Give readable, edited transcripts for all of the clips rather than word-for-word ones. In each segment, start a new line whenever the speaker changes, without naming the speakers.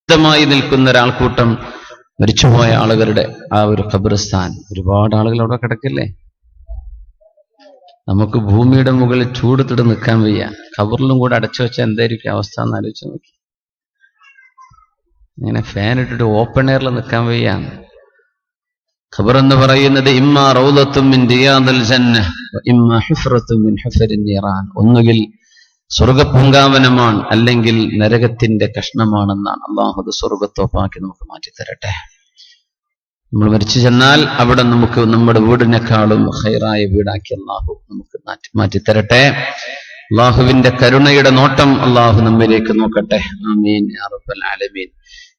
ശുദ്ധമായി നിൽക്കുന്ന ഒരാൾക്കൂട്ടം മരിച്ചുപോയ ആളുകളുടെ ആ ഒരു ഖബർസ്ഥാൻ. ഒരുപാട് ആളുകൾ അവിടെ കിടക്കില്ലേ. നമുക്ക് ഭൂമിയുടെ മുകളിൽ ചൂടുത്തിട്ട് നിൽക്കാൻ വയ്യ. ഖബറിലും കൂടെ അടച്ചു വെച്ചാൽ എന്തായിരിക്കും അവസ്ഥ എന്ന് ആലോചിച്ച് നോക്കി. ഇങ്ങനെ ഫാൻ ഇട്ടിട്ട് ഓപ്പൺ എയറിൽ നിൽക്കാൻ വയ്യ. ഖബർ എന്ന് പറയുന്നത് ഇമ്മാ റൗളത്തും മിൻ റിയാദിൽ ജന്ന വ ഇമ്മാ ഹുഫ്റത്തും മിൻ ഹുഫരിൻ നിറാൻ. ഒന്നുകിൽ സ്വർഗപൂങ്കാവനമാണ്, അല്ലെങ്കിൽ നരകത്തിന്റെ കഷ്ണമാണെന്നാണ്. അള്ളാഹു അത് സ്വർഗത്തോപ്പാക്കി നമുക്ക് മാറ്റിത്തരട്ടെ. നമ്മൾ മരിച്ചു ചെന്നാൽ അവിടെ നമുക്ക് നമ്മുടെ വീടിനേക്കാളും ഖൈറായ വീടാക്കി അള്ളാഹു നമുക്ക് മാറ്റിത്തരട്ടെ. അള്ളാഹുവിന്റെ കരുണയുടെ നോട്ടം അള്ളാഹു നമ്മിലേക്ക് നോക്കട്ടെ. ആമീൻ യാ റബ്ബൽ ആലമീൻ.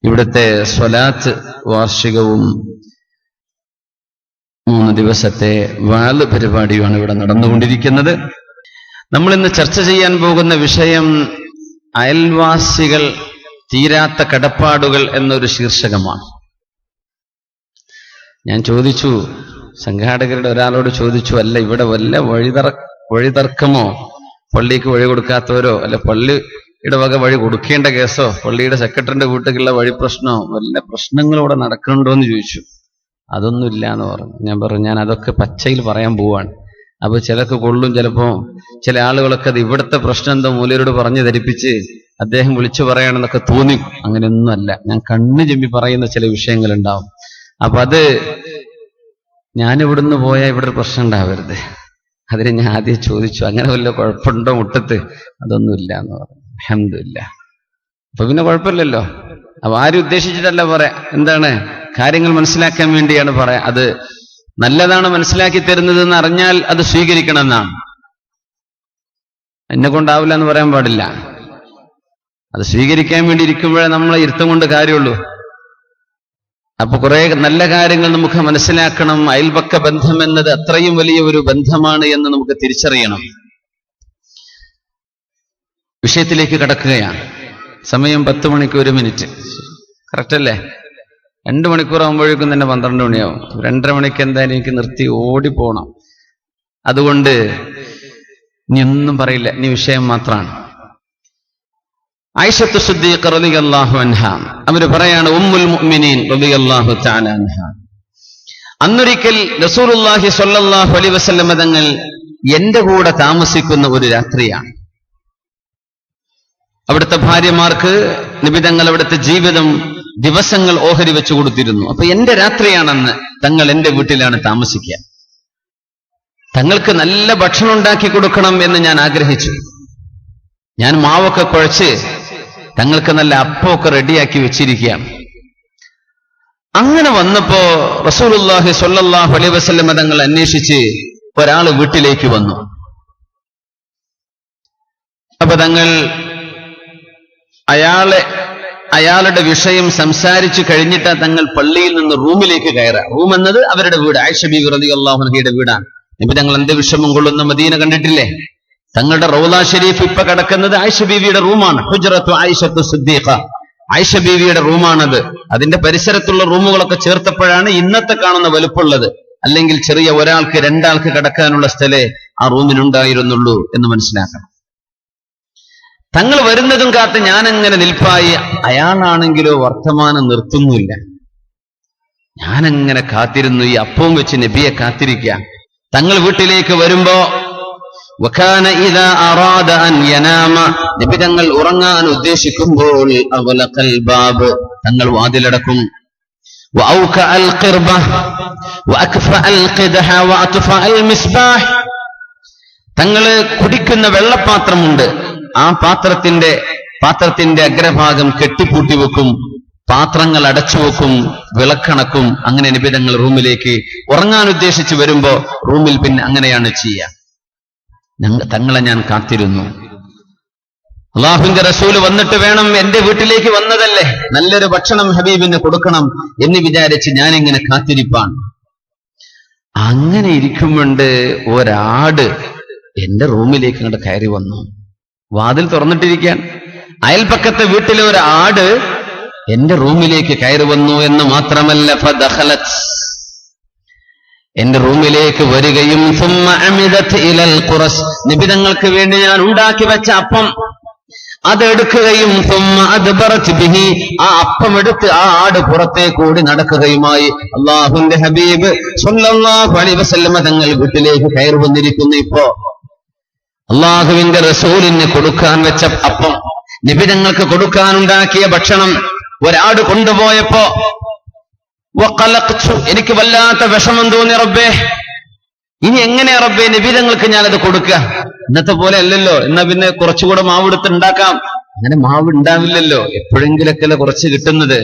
ഇവിടുത്തെ സ്വലാത്ത് വാർഷികവും 3 ദിവസത്തെ വാള് പരിപാടിയുമാണ് ഇവിടെ നടന്നുകൊണ്ടിരിക്കുന്നത്. നമ്മൾ ഇന്ന് ചർച്ച ചെയ്യാൻ പോകുന്ന വിഷയം അയൽവാസികൾ തീരാത്ത കടപ്പാടുകൾ എന്നൊരു ശീർഷകമാണ്. ഞാൻ ചോദിച്ചു, സംഘാടകരുടെ ഒരാളോട് ചോദിച്ചു, അല്ല ഇവിടെ വല്ല വഴിതർക്കമോ, പള്ളിക്ക് വഴി കൊടുക്കാത്തവരോ, അല്ല പള്ളിയുടെ വക വഴി കൊടുക്കേണ്ട കേസോ, പള്ളിയുടെ സെക്രട്ടറിന്റെ വീട്ടിലുള്ള വഴി പ്രശ്നമോ വല്ല പ്രശ്നങ്ങളും ഇവിടെ നടക്കുന്നുണ്ടോ എന്ന് ചോദിച്ചു. അതൊന്നുമില്ല എന്ന് പറഞ്ഞു. ഞാൻ പറഞ്ഞു, ഞാൻ അതൊക്കെ പച്ചയിൽ പറയാൻ പോവാണ്. അപ്പൊ ചിലക്ക് കൊള്ളും, ചിലപ്പോ ചില ആളുകളൊക്കെ അത് ഇവിടുത്തെ പ്രശ്നം എന്തോ മൂലരോട് പറഞ്ഞു ധരിപ്പിച്ച് അദ്ദേഹം വിളിച്ചു പറയാണെന്നൊക്കെ തോന്നി. അങ്ങനെയൊന്നും അല്ല. ഞാൻ കണ്ണു ചെമ്പി പറയുന്ന ചില വിഷയങ്ങളുണ്ടാവും. അപ്പൊ അത് ഞാനിവിടുന്ന് പോയാൽ ഇവിടെ ഒരു പ്രശ്നം ഉണ്ടാവരുത്. അതിന് ഞാൻ ആദ്യം ചോദിച്ചു, അങ്ങനെ വല്ല കുഴപ്പമുണ്ടോ മുട്ടത്ത്? അതൊന്നുമില്ല എന്ന് പറഞ്ഞു. അൽഹംദുലില്ലാഹ്. അപ്പൊ പിന്നെ കുഴപ്പമില്ലല്ലോ. അപ്പൊ ആരും ഉദ്ദേശിച്ചിട്ടല്ല പറയാ, എന്താണ് കാര്യങ്ങൾ മനസ്സിലാക്കാൻ വേണ്ടിയാണ് പറയാ. അത് നല്ലതാണ് മനസ്സിലാക്കി തരുന്നത് എന്ന് അറിഞ്ഞാൽ അത് സ്വീകരിക്കണം എന്നാണ്. എന്നെ കൊണ്ടാവില്ല എന്ന് പറയാൻ പാടില്ല. അത് സ്വീകരിക്കാൻ വേണ്ടി ഇരിക്കുമ്പോഴേ നമ്മളെ ഇരുത്തം കൊണ്ട് കാര്യമുള്ളൂ. അപ്പൊ കുറെ നല്ല കാര്യങ്ങൾ നമുക്ക് മനസ്സിലാക്കണം. അയൽപക്ക ബന്ധം എന്നത് അത്രയും വലിയ ഒരു ബന്ധമാണ് എന്ന് നമുക്ക് തിരിച്ചറിയണം. വിഷയത്തിലേക്ക് കടക്കുകയാണ്. സമയം 10 മണിക്ക് 1 മിനിറ്റ്. കറക്റ്റ് അല്ലേ? 2 മണിക്കൂർ ആകുമ്പോഴേക്കും തന്നെ 12 മണിയാവും. 2:30 മണിക്ക് എന്തായാലും എനിക്ക് നിർത്തി ഓടിപ്പോണം. അതുകൊണ്ട് ഇനി ഒന്നും പറയില്ല, ഇനി വിഷയം മാത്രമാണ്. ആയിഷത്തു സിദ്ദീഖ റളിയല്ലാഹു അൻഹാ അവര് പറയാണ്, ഉമ്മുൽ മുഅ്മിനീൻ റളിയല്ലാഹു തആല അൻഹ, അന്നൊരിക്കൽ റസൂലുള്ളാഹി സ്വല്ലല്ലാഹു അലൈഹി വസല്ലം തങ്ങൾ എന്റെ കൂടെ താമസിക്കുന്ന ഒരു രാത്രിയാണ്. അവിടുത്തെ ഭാര്യമാർക്ക് നബി തങ്ങൾ അവിടുത്തെ ജീവിതം ദിവസങ്ങൾ ഓഹരി വെച്ചു കൊടുത്തിരുന്നു. അപ്പൊ എന്റെ രാത്രിയാണെന്ന് തങ്ങൾ എന്റെ വീട്ടിലാണ് താമസിക്കുക. തങ്ങൾക്ക് നല്ല ഭക്ഷണം ഉണ്ടാക്കി കൊടുക്കണം എന്ന് ഞാൻ ആഗ്രഹിച്ചു. ഞാൻ മാവൊക്കെ കുഴച്ച് തങ്ങൾക്ക് നല്ല അപ്പമൊക്കെ റെഡിയാക്കി വെച്ചിരിക്കുകയാണ്. അങ്ങനെ വന്നപ്പോ റസൂലുള്ളാഹി സ്വല്ലല്ലാഹു അലൈഹി വസല്ലം തങ്ങൾ അന്വേഷിച്ച് ഒരാൾ വീട്ടിലേക്ക് വന്നു. അപ്പൊ തങ്ങൾ അയാളുടെ വിഷയം സംസാരിച്ചു കഴിഞ്ഞിട്ട് തങ്ങൾ പള്ളിയിൽ നിന്ന് റൂമിലേക്ക് കയറാം. റൂം എന്നത് അവരുടെ വീട്, ആയിഷ ബീവി റളിയല്ലാഹു അൻഹയുടെ വീടാണ്. നബി തങ്ങൾ എന്ത് വിഷമം കൊള്ളുന്ന മദീന കണ്ടിട്ടില്ലേ? തങ്ങളുടെ റൗള ഷരീഫ് ഇപ്പൊ കിടക്കുന്നത് ആയിഷ ബീവിയുടെ റൂമാണ്. ഹുജ്റത്തു ആയിഷത്തു സിദ്ദീഖ, ആയിഷ ബീവിയുടെ റൂമാണത്. അതിന്റെ പരിസരത്തുള്ള റൂമുകളൊക്കെ ചേർത്തപ്പോഴാണ് ഇന്നത്തെ കാണുന്ന വലുപ്പമുള്ളത്. അല്ലെങ്കിൽ ചെറിയ ഒരാൾക്ക് 2 ആൾക്ക് കിടക്കാനുള്ള സ്ഥലേ ആ റൂമിനുണ്ടായിരുന്നുള്ളൂ എന്ന് മനസ്സിലാക്കണം. തങ്ങൾ വരുന്നതും കാത്ത് ഞാനങ്ങനെ നിൽപ്പായി. അയാളാണെങ്കിലോ വർത്തമാനം നിർത്തുന്നില്ല. ഞാനങ്ങനെ കാത്തിരുന്നു, ഈ അപ്പവും വെച്ച് നബിയെ കാത്തിരിക്കുക. തങ്ങൾ വീട്ടിലേക്ക് വരുമ്പോ വകാന ഇദാ അറാദ അൻ യനാമ, നബി തങ്ങൾ ഉറങ്ങാൻ ഉദ്ദേശിക്കുമ്പോൾ അഗ്ലഖൽ ബാബ്, തങ്ങൾ വാതിലടക്കും. വഔക അൽ ഖിർബ വഅക്ഫ അൽ ഖിദഹ വഅത്ഫ അൽ മിസ്ബാഹ്, തങ്ങൾ കുടിക്കുന്ന വെള്ളപ്പാത്രമുണ്ട്, ആ പാത്രത്തിന്റെ അഗ്രഭാഗം കെട്ടിപ്പൂട്ടി വെക്കും, പാത്രങ്ങൾ അടച്ചു വെക്കും, വിളക്കണക്കും. അങ്ങനെ നബി തങ്ങൾ റൂമിലേക്ക് ഉറങ്ങാൻ ഉദ്ദേശിച്ച് വരുമ്പോ റൂമിൽ പിന്നെ അങ്ങനെയാണ് ചെയ്യുക. തങ്ങളെ ഞാൻ കാത്തിരുന്നു. അള്ളാഹുവിന്റെ റസൂല് വന്നിട്ട് വേണം, എന്റെ വീട്ടിലേക്ക് വന്നതല്ലേ, നല്ലൊരു ഭക്ഷണം ഹബീബിന് കൊടുക്കണം എന്ന് വിചാരിച്ച് ഞാനിങ്ങനെ കാത്തിരിപ്പാണ്. അങ്ങനെ ഇരിക്കുമ്പോണ്ട് ഒരാട് എന്റെ റൂമിലേക്ക് അങ്ങോട്ട് കയറി വന്നു. വാതിൽ തുറന്നിട്ടിരിക്കാൻ അയൽപക്കത്തെ വീട്ടിലെ ഒരു ആട് എന്റെ റൂമിലേക്ക് കയറി വന്നു എന്ന് മാത്രമല്ല, ഫദഖലത്, എന്റെ റൂമിലേക്ക് വരികയും സുമ്മ അമിദത് ഇലൽ ഖുറസ്, നബി തങ്ങൾക്ക് വേണ്ടി ഞാൻ ഉണ്ടാക്കി വെച്ച അപ്പം, അതെടുക്കുകയും ആ അപ്പമെടുത്ത് ആ ആട് പുറത്തേക്കൂടി നടക്കുകയുമായി. അള്ളാഹുവിന്റെ ഹബീബ് സ്വല്ലല്ലാഹു അലൈഹി വസല്ലമ തങ്ങൾ വീട്ടിലേക്ക് കയറി വന്നിരിക്കുന്നു. ഇപ്പോ അള്ളാഹുവിന്റെ റസൂലിന് കൊടുക്കാൻ വെച്ച അപ്പം, നബിതങ്ങൾക്ക് കൊടുക്കാനുണ്ടാക്കിയ ഭക്ഷണം ഒരാട് കൊണ്ടുപോയപ്പോ എനിക്ക് വല്ലാത്ത വിഷമം തോന്നി. റബ്ബേ, ഇനി എങ്ങനെയാ റബ്ബേ നബിതങ്ങൾക്ക് ഞാനത് കൊടുക്കുക? ഇന്നത്തെ പോലെ അല്ലല്ലോ, എന്നാ പിന്നെ കുറച്ചുകൂടെ മാവ് എടുത്ത് ഉണ്ടാക്കാം. അങ്ങനെ മാവ് ഉണ്ടാവില്ലല്ലോ, എപ്പോഴെങ്കിലൊക്കെ കുറച്ച് കിട്ടുന്നത്.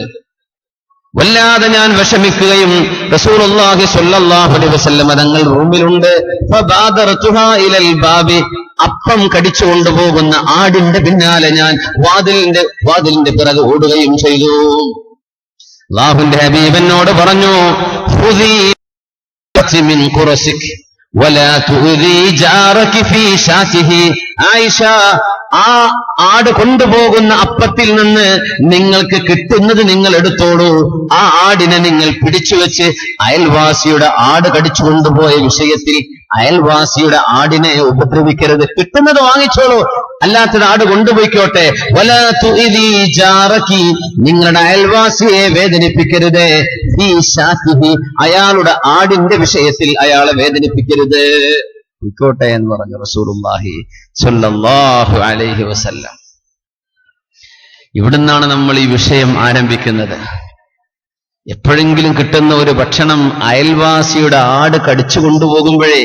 വല്ലാതെ ഞാൻ വിഷമിക്കുകയും റസൂലുള്ളാഹി സ്വല്ലല്ലാഹു അലൈഹി വസല്ലം തങ്ങൾ റൂമിലുണ്ട്. ഫബാദറതുഹാ ഇലൽ ബാബി, അപ്പം കടിച്ചു കൊണ്ടുപോകുന്ന ആടിന്റെ പിന്നാലെ ഞാൻ വാതിലിന്റെ പിറകെ ഓടുകയും ചെയ്തു. അല്ലാഹുവിന്റെ ഹബീബ് എന്നോട് പറഞ്ഞു, ഖുദീ മിൻ ഖുറസിക് വലാ തുദീ ജാറകി ഫീ ശാസിഹി. ആയിഷ, ആ ആട് കൊണ്ടുപോകുന്ന അപ്പത്തിൽ നിന്ന് നിങ്ങൾക്ക് കിട്ടുന്നത് നിങ്ങൾ എടുത്തോളൂ. ആ ആടിനെ നിങ്ങൾ പിടിച്ചു വെച്ച് അയൽവാസിയുടെ ആട് കടിച്ചു കൊണ്ടുപോയ വിഷയത്തിൽ അയൽവാസിയുടെ ആടിനെ ഉപദ്രവിക്കരുത്. കിട്ടുന്നത് വാങ്ങിച്ചോളൂ, അല്ലാത്തത് ആട് കൊണ്ടുപോയിക്കോട്ടെ. വലാ തുഇദി ജാറകി, നിങ്ങളുടെ അയൽവാസിയെ വേദനിപ്പിക്കരുത്. ഫീ ശാസിഹി, അയാളുടെ ആടിന്റെ വിഷയത്തിൽ അയാളെ വേദനിപ്പിക്കരുത്. ിക്കോട്ടെ എന്ന് പറഞ്ഞു റസൂലുള്ളാഹി സ്വല്ലല്ലാഹു അലൈഹി വസല്ലം. ഇവിടുന്നാണ് നമ്മൾ ഈ വിഷയം ആരംഭിക്കുന്നത്. എപ്പോഴെങ്കിലും കിട്ടുന്ന ഒരു ഭക്ഷണം അയൽവാസിയുടെ ആട് കടിച്ചു കൊണ്ടുപോകുമ്പോഴേ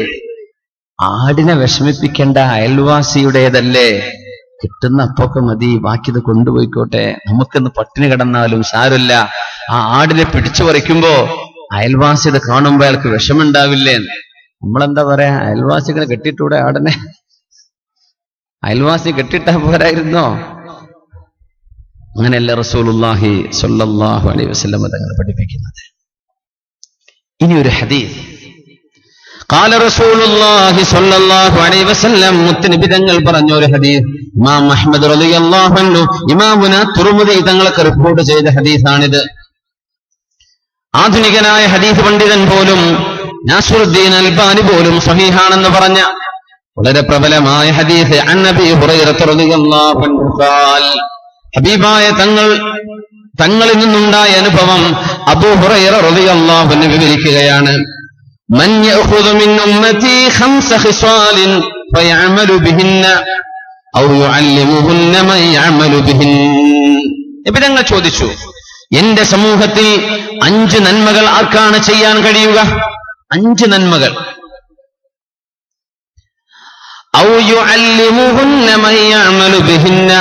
ആടിനെ വിഷമിപ്പിക്കേണ്ട, അയൽവാസിയുടേതല്ലേ, കിട്ടുന്ന അപ്പൊക്കെ മതി, ബാക്കിയത് കൊണ്ടുപോയിക്കോട്ടെ, നമുക്കിന്ന് പട്ടിണി കിടന്നാലും സാരമില്ല. ആ ആടിനെ പിടിച്ചു പറിക്കുമ്പോ അയൽവാസിയത് കാണുമ്പോ അയാൾക്ക് വിഷമുണ്ടാവില്ലേ? നമ്മളെന്താ പറയാ, അയൽവാസികളെ കെട്ടിട്ടൂടെ ആടനെ? അയൽവാസി കെട്ടിട്ടാ പോരായിരുന്നോ? അങ്ങനെയല്ല റസൂലുള്ളാഹി സ്വല്ലല്ലാഹു അലൈഹി വസല്ലം തങ്ങൾ പഠിപ്പിക്കുന്നത്. ഇനി ഒരു ഹദീസ്, ഖാല റസൂലുള്ളാഹി സ്വല്ലല്ലാഹു അലൈഹി വസല്ലം, മുത്തനബി തങ്ങൾ പറഞ്ഞ ഒരു ഹദീസ്. ഇമാം അഹ്മദ് റളിയല്ലാഹു അൻഹു, ഇമാമുന തുർമുദി തങ്ങളൊക്കെ റിപ്പോർട്ട് ചെയ്ത ഹദീസാണിത്. ആധുനികനായ ഹദീസ് പണ്ഡിതൻ പോലും നാസിറുദ്ദീൻ അൽബാനി പോലും സ്വഹീഹാണെന്ന് പറഞ്ഞ വളരെ പ്രബലമായ ഹദീസ്. അൻ നബി ഹുറൈറ റളിയല്ലാഹു അൻഹു ഖാൽ, ഹബീബായ തങ്ങളിൽ നിന്നുണ്ടായ അനുഭവം അബൂ ഹുറൈറ റളിയല്ലാഹു അൻഹു വിവരിക്കുകയാണ്. മൻ യഖുദു മിൻ ഉമ്മതി ഖംസ ഖിസാലിൻ ഫയഅമലു ബിഹിന്ന ഔ യുഅല്ലിമുഹുന്ന മൻ യഅമലു ബിഹിൻ. നബി തങ്ങൾ ചോദിച്ചു, എന്റെ സമൂഹത്തിൽ 5 നന്മകൾ ആർക്കാണ് ചെയ്യാൻ കഴിയുക? 5 നന്മകൾ. ഔ യുഅല്ലിമുഹുന്ന മൻ യഅമലു ബിഹിന്ന,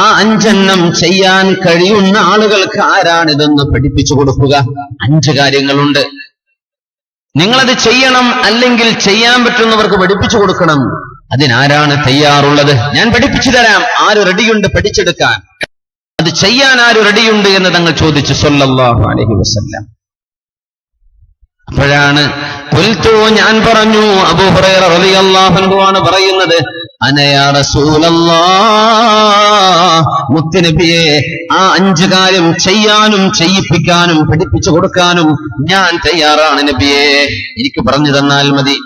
ആ 5 ചെയ്യാൻ കഴിയുന്ന ആളുകൾക്ക് ആരാണിതെന്ന് പഠിപ്പിച്ചു കൊടുക്കുക. 5 കാര്യങ്ങളുണ്ട്. നിങ്ങളത് ചെയ്യണം, അല്ലെങ്കിൽ ചെയ്യാൻ പറ്റുന്നവർക്ക് പഠിപ്പിച്ചു കൊടുക്കണം. അതിനാരാണ് തയ്യാറുള്ളത്? ഞാൻ പഠിപ്പിച്ചു തരാം. ആര് റെഡിയുണ്ട് പഠിച്ചെടുക്കാൻ? അത് ചെയ്യാൻ ആര് റെഡിയുണ്ട് എന്ന് തങ്ങൾ ചോദിച്ചു സ്വല്ലല്ലാഹു അലൈഹി വസല്ലം. അപ്പോഴാണ് ഖുൽതു, ഞാൻ പറഞ്ഞു, അബൂ ഹുറൈറ റളിയല്ലാഹു അൻഹു ആണ് പറയുന്നത്, അന യാ റസൂലല്ലാഹ്, മുത്തുനബിയെ, ആ 5 കാര്യം ചെയ്യാനും ചെയ്യിപ്പിക്കാനും പഠിപ്പിച്ചു കൊടുക്കാനും ഞാൻ തയ്യാറാണ് നബിയെ, എനിക്ക് പറഞ്ഞു തന്നാൽ മതി.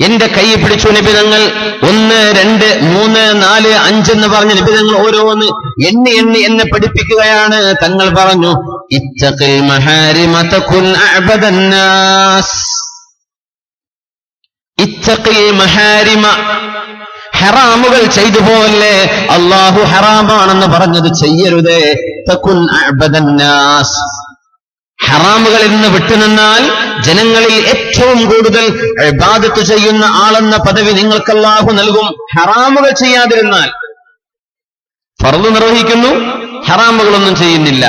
എന്റെ കൈ പിടിച്ചു നബിതങ്ങൾ. 1, 2, 3, 4, 5 എന്ന് പറഞ്ഞ നബിതങ്ങൾ ഓരോന്ന് എണ്ണി എന്നെ പഠിപ്പിക്കുകയാണ്. തങ്ങൾ പറഞ്ഞു, ഇത്തഖിൽ മഹാരിമ തകുൻ അഅബദന്നാസ്. ഇത്തഖിൽ മഹാരിമ, ഹറാമുകൾ ചെയ്തു പോവല്ലേ, അല്ലാഹു ഹറാമാണെന്ന് പറഞ്ഞത് ചെയ്യരുതേ. തകുൻ അഅബദന്നാസ്, ഹറാമുകളിൽ നിന്ന് വിട്ടുനിന്നാൽ ജനങ്ങളിൽ ഏറ്റവും കൂടുതൽ ഇബാദത്ത് ചെയ്യുന്ന ആളെന്ന പദവി നിങ്ങൾക്ക് അല്ലാഹു നൽകും. ഹറാമുകൾ ചെയ്യാതിരുന്നാൽ, ഫർള് നിർവഹിക്കുന്നു, ഹറാമുകളൊന്നും ചെയ്യുന്നില്ല,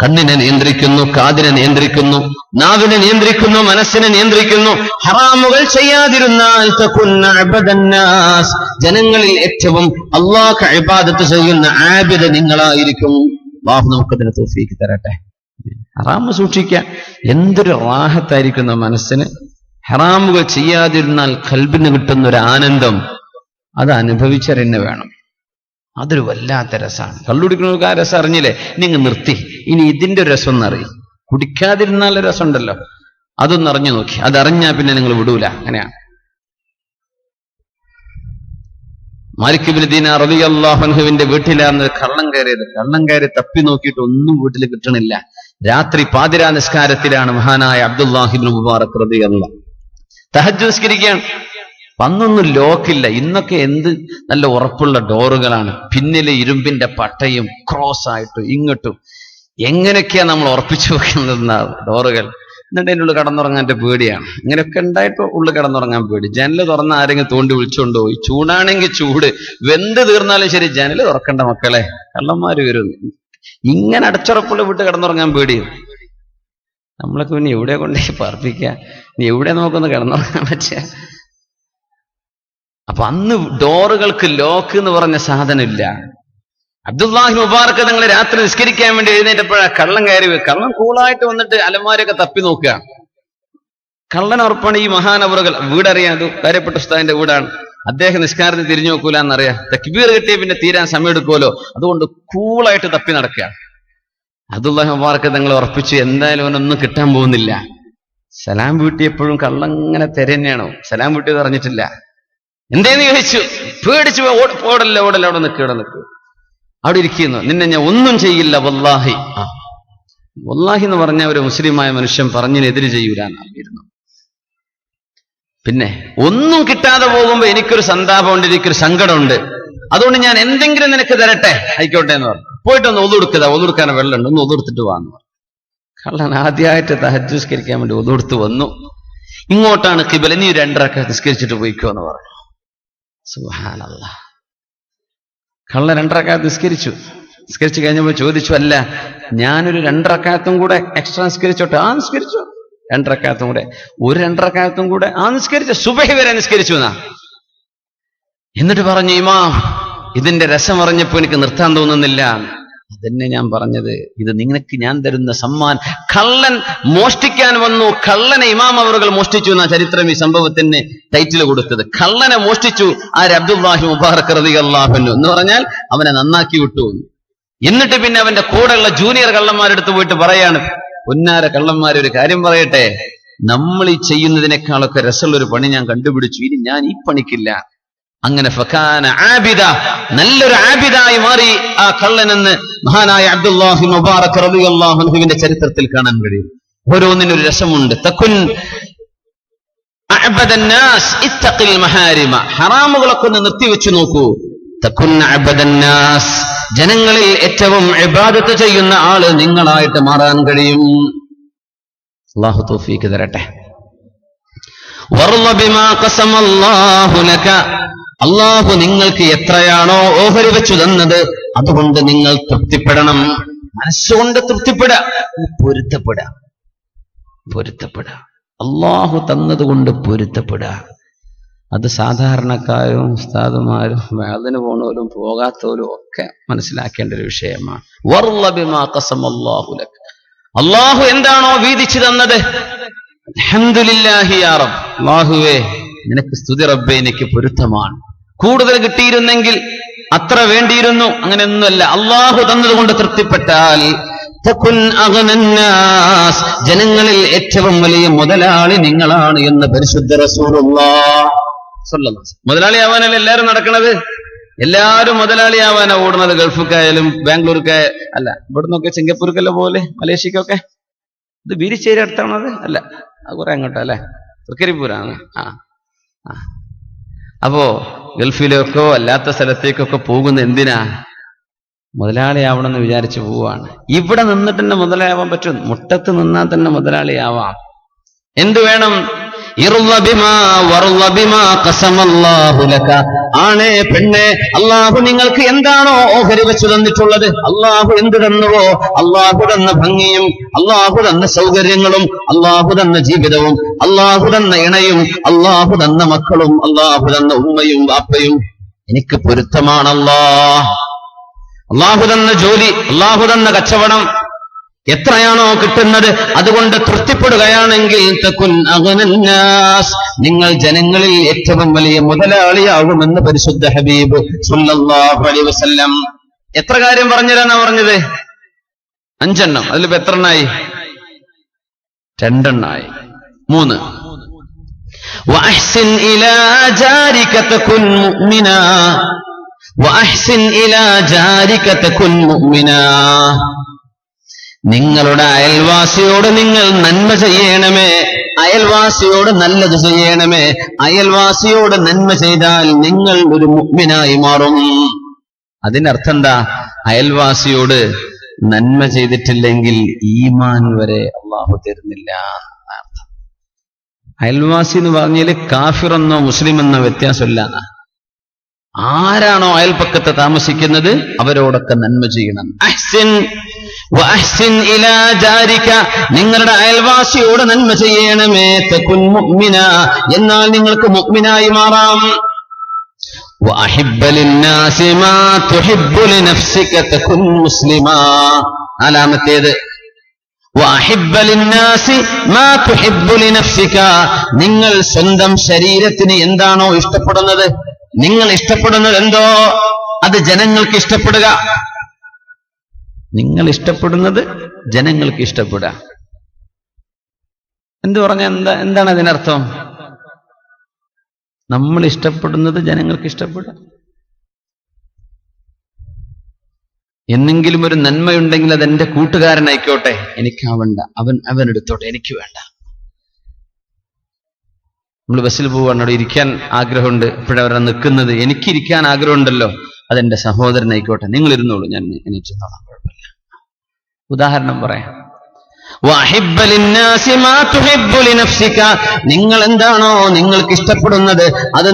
കണ്ണിനെ നിയന്ത്രിക്കുന്നു, കാതിനെ നിയന്ത്രിക്കുന്നു, നാവിനെ നിയന്ത്രിക്കുന്നു, മനസ്സിനെ നിയന്ത്രിക്കുന്നു, ഹറാമുകൾ ചെയ്യാതിരുന്നാൽ തകുന്ന അബദന്നാസ്, ജനങ്ങളിൽ ഏറ്റവും അല്ലാഹു ഇബാദത്ത് ചെയ്യുന്ന ആബിദ് നിങ്ങളായിരിക്കും. അല്ലാഹു നമുക്കതിന് തൗഫീഖ് തരട്ടെ. ഹറാമ് സൂക്ഷിക്കാൻ എന്തൊരു റാഹത്തായിരിക്കുന്ന മനസ്സിന്. ഹറാമുകൾ ചെയ്യാതിരുന്നാൽ ഖൽബിന് കിട്ടുന്ന ഒരു ആനന്ദം, അത് അനുഭവിച്ചറിഞ്ഞ വേണം. അതൊരു വല്ലാത്ത രസമാണ്. കള്ളുടിക്കുന്നവർക്ക് ആ രസം അറിഞ്ഞില്ലേ? നിങ്ങൾ നിർത്തി, ഇനി ഇതിന്റെ ഒരു രസം ഒന്നറിയും. കുടിക്കാതിരുന്നാൽ രസം ഉണ്ടല്ലോ, അതൊന്ന് അറിഞ്ഞു നോക്കി. അതറിഞ്ഞാൽ പിന്നെ നിങ്ങൾ വിടൂല. അങ്ങനെയാണ്. മാലിക് ഇബ്നു ദീനാർ റളിയല്ലാഹു അൻഹുവിന്റെ വീട്ടിലാണ് കള്ളം കയറിയത്. കള്ളം കയറി തപ്പി നോക്കിയിട്ട് ഒന്നും വീട്ടിൽ കിട്ടണില്ല. രാത്രി പാതിരാ നിസ്കാരത്തിലാണ് മഹാനായ അബ്ദുല്ലാഹി ഇബ്നു മുബാറക് റളിയല്ലാഹു തഹജ്ജുദ് നിസ്കരിക്കുകയാണ്. അന്നൊന്നും ലോക്കില്ല. ഇന്നൊക്കെ എന്ത് നല്ല ഉറപ്പുള്ള ഡോറുകളാണ്. പിന്നിലെ ഇരുമ്പിന്റെ പട്ടയും ക്രോസ് ആയിട്ടും ഇങ്ങോട്ടും എങ്ങനെയൊക്കെയാ നമ്മൾ ഉറപ്പിച്ചു വെക്കുന്ന ഡോറുകൾ. എന്നിട്ട് അതിൻ്റെ ഉള്ളിൽ കടന്നുറങ്ങാൻ പേടിയാണ്. ഇങ്ങനെയൊക്കെ ഉണ്ടായിട്ട് ഉള്ളിൽ കടന്നുറങ്ങാൻ പേടി. ജനല് തുറന്ന ആരെങ്കിലും തോണ്ടി വിളിച്ചുകൊണ്ട് പോയി. ചൂടാണെങ്കിൽ ചൂട്, വെന്ത് തീർന്നാലും ശരി ജനല് തുറക്കണ്ട മക്കളെ, കള്ളന്മാര് വരും. ഇങ്ങനെ അടച്ചുറപ്പുള്ള വിട്ട് കിടന്നുറങ്ങാൻ പേടിയും. നമ്മളൊക്കെ പിന്നെ എവിടെ കൊണ്ടേ പറപ്പിക്കുക, ഇനി എവിടെ നമുക്കൊന്ന് കിടന്നുറങ്ങാൻ പറ്റുക. അപ്പൊ അന്ന് ഡോറുകൾക്ക് ലോക്ക് എന്ന് പറഞ്ഞ സാധനമില്ല. അബ്ദുല്ലാഹി മുബാറക് തങ്ങൾ രാത്രി നിസ്കരിക്കാൻ വേണ്ടി എഴുന്നേറ്റപ്പോഴാ കള്ളൻ കയറി. കള്ളൻ കൂളായിട്ട് വന്നിട്ട് അലമാരൊക്കെ തപ്പി നോക്കുക. കള്ളൻ ഉറപ്പാണ് ഈ മഹാനവറുകൾ. വീടറിയാം, അത് കാര്യപ്പെട്ട ഉസ്താദിന്റെ വീടാണ്. അദ്ദേഹം നിസ്കാരത്തിൽ തിരിഞ്ഞു നോക്കൂല എന്നറിയാം. തക്ബീർ കിട്ടിയ പിന്നെ തീരാൻ സമയം എടുക്കുമല്ലോ, അതുകൊണ്ട് കൂളായിട്ട് തപ്പി നടക്കുക. അബ്ദുല്ലാഹി മുബാറക് തങ്ങൾ ഉറപ്പിച്ചു എന്തായാലും അവനൊന്നും കിട്ടാൻ പോകുന്നില്ല. സലാം വീട്ടിയപ്പോഴും കള്ളങ്ങനെ തെരന്നെയാണോ, സലാം വീട്ടിയത് അറിഞ്ഞിട്ടില്ല. എന്തേന്ന് ചോദിച്ചു. പേടിച്ചു ഓടല്ല അവിടെ നിൽക്കുക. അവിടെ ഇരിക്കുന്നു. നിന്നെ ഞാൻ ഒന്നും ചെയ്യില്ല വല്ലാഹി. വല്ലാഹി എന്ന് പറഞ്ഞ ഒരു മുസ്ലിമായ മനുഷ്യൻ പറഞ്ഞതിനെതിരെ ചെയ്യൂലെന്നറിയിരുന്നു. പിന്നെ ഒന്നും കിട്ടാതെ പോകുമ്പോ എനിക്കൊരു സന്താപമുണ്ട്, എനിക്കൊരു സങ്കടമുണ്ട്. അതുകൊണ്ട് ഞാൻ എന്തെങ്കിലും നിനക്ക് തരട്ടെ, ആയിക്കോട്ടെ എന്ന് പറഞ്ഞു. പോയിട്ടൊന്ന് ഒതുകൊടുക്കാൻ വെള്ളമുണ്ട്, ഒന്ന് ഒതുകൊടുത്തിട്ട് വാന്ന് പറഞ്ഞു. കള്ളൻ ആദ്യമായിട്ട് തഹജ്ജുദ് നിസ്കരിക്കാൻ വേണ്ടി ഒതുകൊടുത്ത് വന്നു. ഇങ്ങോട്ടാണ് ഖിബല, നീ 2 റക്അത്ത് നിസ്കരിച്ചിട്ട് പോയിക്കോ എന്ന് പറഞ്ഞു. സുബ്ഹാനല്ലാഹ്. കള്ളൻ 2 റക്അത്ത് നിസ്കരിച്ചു കഴിഞ്ഞപ്പോൾ ചോദിച്ചു, അല്ല ഞാനൊരു 2 റക്അത്തും കൂടെ എക്സ്ട്രാ നിസ്കരിച്ചോട്ടെ? നിസ്കരിച്ചു. 2 റക്അത്തും കൂടെ, ഒരു 2 റക്അത്തും കൂടെ നിസ്കരിച്ചു. സുബഹി വരെ നിസ്കരിച്ചു എന്നാ. എന്നിട്ട് പറഞ്ഞു, ഇമാം ഇതിന്റെ രസം അറിഞ്ഞപ്പോ എനിക്ക് നിർത്താൻ തോന്നുന്നില്ല. അതന്നെ ഞാൻ പറഞ്ഞത്, ഇത് നിങ്ങൾക്ക് ഞാൻ തരുന്ന സമ്മാനം. കള്ളൻ മോഷ്ടിക്കാൻ വന്നു, കള്ളനെ ഇമാം അവറുകൾ മോഷ്ടിച്ചു എന്ന ചരിത്രം ഈ സംഭവത്തിന് ടൈറ്റിൽ കൊടുത്തത്. കള്ളനെ മോഷ്ടിച്ചു ആര്? അബ്ദുല്ലാഹി മുബാറക് റളിയല്ലാഹു അൻഹു എന്ന് പറഞ്ഞാൽ അവനെ നന്നാക്കി വിട്ടു. എന്നിട്ട് പിന്നെ അവന്റെ കൂടെയുള്ള ജൂനിയർ കള്ളന്മാരെടുത്ത് പോയിട്ട് പറയാണ്, പൊന്നാര കള്ളന്മാരെ ഒരു കാര്യം പറയട്ടെ, നമ്മൾ ഈ ചെയ്യുന്നതിനേക്കാളൊക്കെ രസമുള്ളൊരു പണി ഞാൻ കണ്ടുപിടിച്ചു, ഇനി ഞാൻ ഈ പണിക്കില്ല. അങ്ങനെ ഫകാന ആബിദ, നല്ലൊരു ആബിദായി മാറി ആ കള്ളനെന്ന് മഹാനായ അബ്ദുല്ലാഹി മുബാറക് റളിയല്ലാഹു അൻഹുവിന്റെ ചരിത്രത്തിൽ കാണാൻ കഴിയും. ഓരോന്നിനൊരു രസമുണ്ട്. തകുൻ അഅബദന്നാസ് ഇത്തഖിൽ മഹാരിമ, ഹറാമുകളൊക്കെ ഒന്ന് നിർത്തിവെച്ചു നോക്കൂ. തകുൻ അഅബദന്നാസ്, ജനങ്ങളിൽ ഏറ്റവും ഇബാദത്ത് ചെയ്യുന്ന ആള് നിങ്ങളായിട്ട് മാറാൻ കഴിയും. അല്ലാഹു തൗഫീഖ് തരട്ടെ. വർള ബിമാ ഖസമല്ലാഹു ലക, അള്ളാഹു നിങ്ങൾക്ക് എത്രയാണോ ഓഹരി വെച്ചു തന്നത് അതുകൊണ്ട് നിങ്ങൾ തൃപ്തിപ്പെടണം. മനസ്സുകൊണ്ട് പൊരുത്തപ്പെടുക. അള്ളാഹു തന്നതുകൊണ്ട് പൊരുത്തപ്പെടുക. അത് സാധാരണക്കാരും ഉസ്താദുമാരും വേദന പോണവരും പോകാത്തവരും ഒക്കെ മനസ്സിലാക്കേണ്ട ഒരു വിഷയമാണ്. വർള ബിമാ ഖസമല്ലാഹു ലക, അള്ളാഹു എന്താണോ വീതിച്ചു തന്നത്, അൽഹംദുലില്ലാഹി യാ റബ്ബ്, അല്ലാഹുവേ നിനക്ക് സ്തുതി റബ്ബേ, എനിക്ക് പൊരുത്തമാണ്. കൂടുതൽ കിട്ടിയിരുന്നെങ്കിൽ അത്ര വേണ്ടിയിരുന്നു, അങ്ങനെയൊന്നുമല്ല. അള്ളാഹു തന്നതുകൊണ്ട് തൃപ്തിപ്പെട്ടാൽ തകുൻ അഗ്നന്നാസ്, ജനങ്ങളിൽ ഏറ്റവും വലിയ മുതലാളി നിങ്ങളാണ് എന്ന് പരിശുദ്ധ റസൂലുള്ളാഹ് സ്വല്ലല്ലാഹു അലൈഹി വസല്ലം. മുതലാളിയാവാനല്ല എല്ലാവരും നടക്കണത്. എല്ലാവരും മുതലാളിയാവാനാ ഓടുന്നത്. ഗൾഫിക്കായാലും ബാംഗ്ലൂർക്കായ അല്ല, ഇവിടുന്നൊക്കെ സിംഗപ്പൂർക്കല്ല പോലെ, മലേഷ്യക്കൊക്കെ. ഇത് ബീരിശ്ശേരി അടുത്താണത് അല്ല, അത് കുറെ അങ്ങോട്ടല്ലേ, തൃക്കരിപ്പൂരാണ്. അപ്പോ ഗൾഫിലേക്കോ അല്ലാത്ത സ്ഥലത്തേക്കൊക്കെ പോകുന്ന എന്തിനാ? മുതലാളിയാവണമെന്ന് വിചാരിച്ചു പോവാണ്. ഇവിടെ നിന്നിട്ട് തന്നെ മുതലാവാൻ പറ്റും. മുട്ടത്ത് നിന്നാൽ തന്നെ മുതലാളിയാവാം. എന്തു വേണം? ആണേ പെണ്ണെ, അള്ളാഹു നിങ്ങൾക്ക് എന്താണോ ഓഹരി വെച്ചു തന്നിട്ടുള്ളത്, അള്ളാഹു എന്ത് തന്നുവോ, അള്ളാഹു തന്ന ഭംഗിയും അള്ളാഹു തന്ന സൗകര്യങ്ങളും അള്ളാഹു തന്ന ജീവിതവും അള്ളാഹു തന്ന ഇണയും അള്ളാഹു തന്ന മക്കളും അള്ളാഹു തന്ന ഉമ്മയും വാപ്പയും എനിക്ക് പൊരുത്തമാണല്ലോ. അള്ളാഹു തന്ന ജോലി, അള്ളാഹു തന്ന കച്ചവടം എത്രയാണോ കിട്ടുന്നത് അതുകൊണ്ട് തൃപ്തിപ്പെടുകയാണെങ്കിൽ തകുൻ അഗ്നന്നാസ്, നിങ്ങൾ ജനങ്ങളിൽ ഏറ്റവും വലിയ മുതലാളിയാകുമെന്ന് പരിശുദ്ധ ഹബീബ് സല്ലല്ലാഹു അലൈഹി വസല്ലം. എത്ര കാര്യം പറഞ്ഞുതരാന്നാ പറഞ്ഞത്? 5 എണ്ണം. അതിലിപ്പോ എത്ര എണ്ണായി? 2 എണ്ണായി. 3. വഅഹ്സിൻ ഇലാ ജാരിക തകുൻ മുഅ്മിനാ, വഅഹ്സിൻ ഇലാ ജാരിക തകുൻ മുഅ്മിനാ. നിങ്ങളുടെ അയൽവാസിയോട് നിങ്ങൾ നന്മ ചെയ്യണമേ, അയൽവാസിയോട് നല്ലത് ചെയ്യണമേ. അയൽവാസിയോട് നന്മ ചെയ്താൽ നിങ്ങൾ ഒരു മുഅ്മിനായി മാറും. അതിനർത്ഥം എന്താ? അയൽവാസിയോട് നന്മ ചെയ്തിട്ടില്ലെങ്കിൽ ഈമാൻ വരെ അള്ളാഹു തരുന്നില്ല. അയൽവാസി എന്ന് പറഞ്ഞാല് കാഫിറെന്നോ മുസ്ലിമെന്നോ വ്യത്യാസമില്ല. ആരാണോ അയൽപ്പക്കത്ത് താമസിക്കുന്നത് അവരോടൊക്കെ നന്മ ചെയ്യണം. അഹ്സിൻ വഅഹ്സിൻ ഇലാ ജാരിക, നിങ്ങളുടെ അയൽവാസിയോട് നന്മ ചെയ്യണമേ. തകുൻ മുഅ്മിന, എന്നാൽ നിങ്ങൾക്ക് മുഅ്മിനായി മാറാം. വഅഹിബ്ബ ലിന്നാസി മാ തുഹിബ്ബു ലിനഫ്സിക തകുൻ മുസ്ലിമാ. നാലാമത്തേത് വഅഹിബ്ബ ലിന്നാസി മാ തുഹിബ്ബു ലിനഫ്സിക, നിങ്ങൾ സ്വന്തം ശരീരത്തിന് എന്താണോ ഇഷ്ടപ്പെടുന്നത്, നിങ്ങൾ ഇഷ്ടപ്പെടുന്നത് എന്തോ അത് ജനങ്ങൾക്ക് ഇഷ്ടപ്പെടുക. നിങ്ങൾ ഇഷ്ടപ്പെടുന്നത് ജനങ്ങൾക്ക് ഇഷ്ടപ്പെടുക എന്ത് പറഞ്ഞാൽ എന്താണ് അതിനർത്ഥം? നമ്മൾ ഇഷ്ടപ്പെടുന്നത് ജനങ്ങൾക്ക് ഇഷ്ടപ്പെടുക. എന്നെങ്കിലും ഒരു നന്മയുണ്ടെങ്കിൽ അതെന്റെ കൂട്ടുകാരനായിക്കോട്ടെ, എനിക്കാവണ്ട, അവനെടുത്തോട്ടെ, എനിക്ക് വേണ്ട. നമ്മൾ ബസ്സിൽ പോവാണ്, അവിടെ ഇരിക്കാൻ ആഗ്രഹമുണ്ട്, ഇപ്പോഴവരെ നിൽക്കുന്നത്, എനിക്കിരിക്കാൻ ആഗ്രഹമുണ്ടല്ലോ, അതെന്റെ സഹോദരനായിക്കോട്ടെ, നിങ്ങൾ ഇരുന്നോളൂ, ഞാൻ എണീച്ചോളാം, കുഴപ്പമില്ല. ഉദാഹരണം പറയാം. നിങ്ങൾ എന്താണോ നിങ്ങൾക്ക് ഇഷ്ടപ്പെടുന്നത് അത്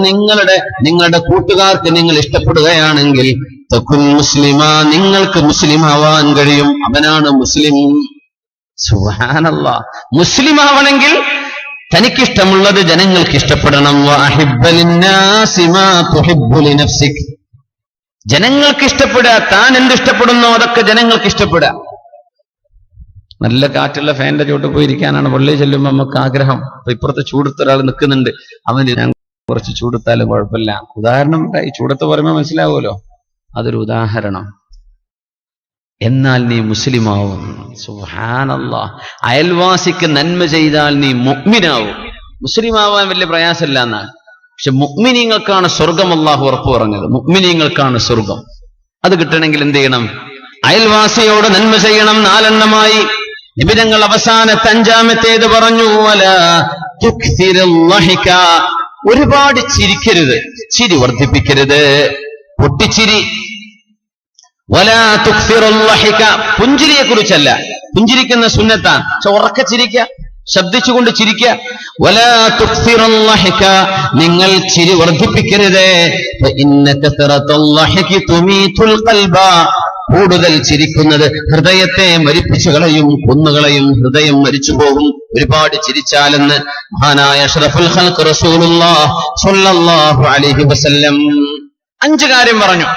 നിങ്ങളുടെ കൂട്ടുകാർക്ക് നിങ്ങൾ ഇഷ്ടപ്പെടുകയാണെങ്കിൽ തകുൻ മുസ്ലിമാ, നിങ്ങൾക്ക് മുസ്ലിം ആവാൻ കഴിയും. അവനാണ് മുസ്ലിം. സുബ്ഹാനല്ലാഹ്. മുസ്ലിം ആവണമെങ്കിൽ തനിക്കിഷ്ടമുള്ളത് ജനങ്ങൾക്ക് ഇഷ്ടപ്പെടണം. ജനങ്ങൾക്ക് ഇഷ്ടപ്പെടുക, താൻ എന്തിഷ്ടപ്പെടുന്നോ അതൊക്കെ ജനങ്ങൾക്ക് ഇഷ്ടപ്പെടുക. നല്ല കാറ്റുള്ള ഫാനിന്റെ ചോട്ട് പോയിരിക്കാനാണ് പള്ളിയിൽ ചെല്ലുമ്പോൾ നമുക്ക് ആഗ്രഹം. അപ്പൊ ഇപ്പുറത്ത് ചൂടുത്ത ഒരാൾ നിൽക്കുന്നുണ്ട്, അവന് ഞാൻ കുറച്ച് ചൂടുത്താലും കുഴപ്പമില്ല. ഉദാഹരണം ഈ ചൂടത്ത് പറയുമ്പോൾ മനസ്സിലാവുമല്ലോ, അതൊരു ഉദാഹരണം. എന്നാൽ നീ മുസ്ലിമാവും. സുബ്ഹാനല്ലാഹ്. അയൽവാസിക്ക് നന്മ ചെയ്താൽ നീ മുഅ്മിനാവും. മുസ്ലിമാവാൻ വലിയ പ്രയാസമില്ല എന്നാണ്. പക്ഷെ മുഅ്മിനീങ്ങൾക്കാണ് സ്വർഗം അല്ലാഹു ഉറപ്പ് പറഞ്ഞത്. മുഅ്മിനീങ്ങൾക്കാണ് സ്വർഗം. അത് കിട്ടണമെങ്കിൽ എന്ത് ചെയ്യണം? അയൽവാസിയോട് നന്മ ചെയ്യണം. 4 എണ്ണമായി. നബി തങ്ങൾ അവസാനത്തെ 5-ാമത്തേത് പറഞ്ഞു, വലാ തുക്സിറുൽ ളഹിക, ഒരുപാട് ചിരിക്കരുത്, ചിരി വർദ്ധിപ്പിക്കരുത്, പൊട്ടിച്ചിരി. വലാ തുക്സിറുൽ ളഹിക, പുഞ്ചിരിയെ കുറിച്ചല്ല, പുഞ്ചിരിക്കുന്ന സുന്നത്താണ്, പക്ഷെ ഉറക്കെ ചിരിക്കുക, ശബ്ദിച്ചുകൊണ്ട് ചിരിക്കുക. വലാ തുക്സിറുൽ ളഹിക, നിങ്ങൾ ചിരി വർദ്ധിപ്പിക്കരുത്. ഫഇന്ന കസറത്തുൽ ളഹികി തുമീതുൽ ഖൽബ, കൂടുതൽ ചിരിക്കുന്നത് ഹൃദയത്തെ മരിപ്പിച്ചു കളയും, കൊന്നുകളയും, ഹൃദയം മരിച്ചു പോകും ഒരുപാട് ചിരിച്ചാലെന്ന് മഹാനായ അഷ്റഫുൽ ഖൽഖ് റസൂലുള്ളാഹി സ്വല്ലല്ലാഹു അലൈഹി വസല്ലം 5 കാര്യം പറഞ്ഞു.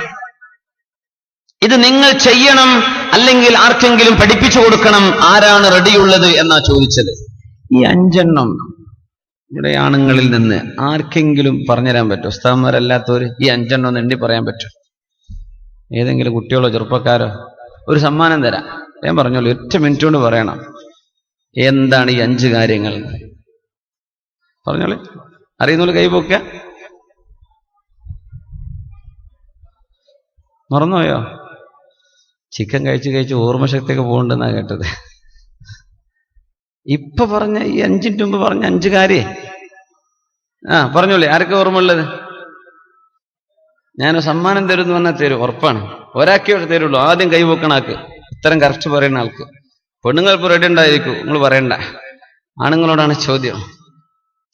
ഇത് നിങ്ങൾ ചെയ്യണം, അല്ലെങ്കിൽ ആർക്കെങ്കിലും പഠിപ്പിച്ചു കൊടുക്കണം. ആരാണ് റെഡിയുള്ളത് എന്നാ ചോദിച്ചത്. ഈ 5 എണ്ണം ഇവിടെ ആണുങ്ങളിൽ നിന്ന് ആർക്കെങ്കിലും പറഞ്ഞുതരാൻ പറ്റും? ഉസ്താദന്മാരല്ലാത്തവര് ഈ 5 എണ്ണം ഒന്ന് എണ്ണി പറയാൻ പറ്റും? ഏതെങ്കിലും കുട്ടികളോ ചെറുപ്പക്കാരോ? ഒരു സമ്മാനം തരാം. ഞാൻ പറഞ്ഞോളൂ, 1 മിനിറ്റ് കൊണ്ട് പറയണം എന്താണ് ഈ 5 കാര്യങ്ങൾ. പറഞ്ഞോളൂ, അറിയുന്നോളൂ കൈ പൊക്കുക. മറന്നുപോയോ? ചിക്കൻ കഴിച്ച് ഓർമ്മശക്തിയൊക്കെ പോകുന്നുണ്ടെന്നാ കേട്ടത്. ഇപ്പൊ പറഞ്ഞ ഈ 5 മിനിറ്റ് മുമ്പ് പറഞ്ഞ 5 കാര്യം പറഞ്ഞോളൂ. ആരൊക്കെ ഓർമ്മ ഉള്ളത്? ഞാൻ സമ്മാനം തരുമെന്ന് പറഞ്ഞാൽ തരും, ഉറപ്പാണ്. ഒരാൾക്കേ തരുള്ളൂ. ആദ്യം കൈവെക്കണ ആൾക്ക്, ഉത്തരം കറക്റ്റ് പറയുന്ന ആൾക്ക്. പെണ്ണുങ്ങൾ ഇപ്പോൾ റെഡി ഉണ്ടായിരിക്കും, നിങ്ങൾ പറയണ്ട. ആണുങ്ങളോടാണ് ചോദ്യം.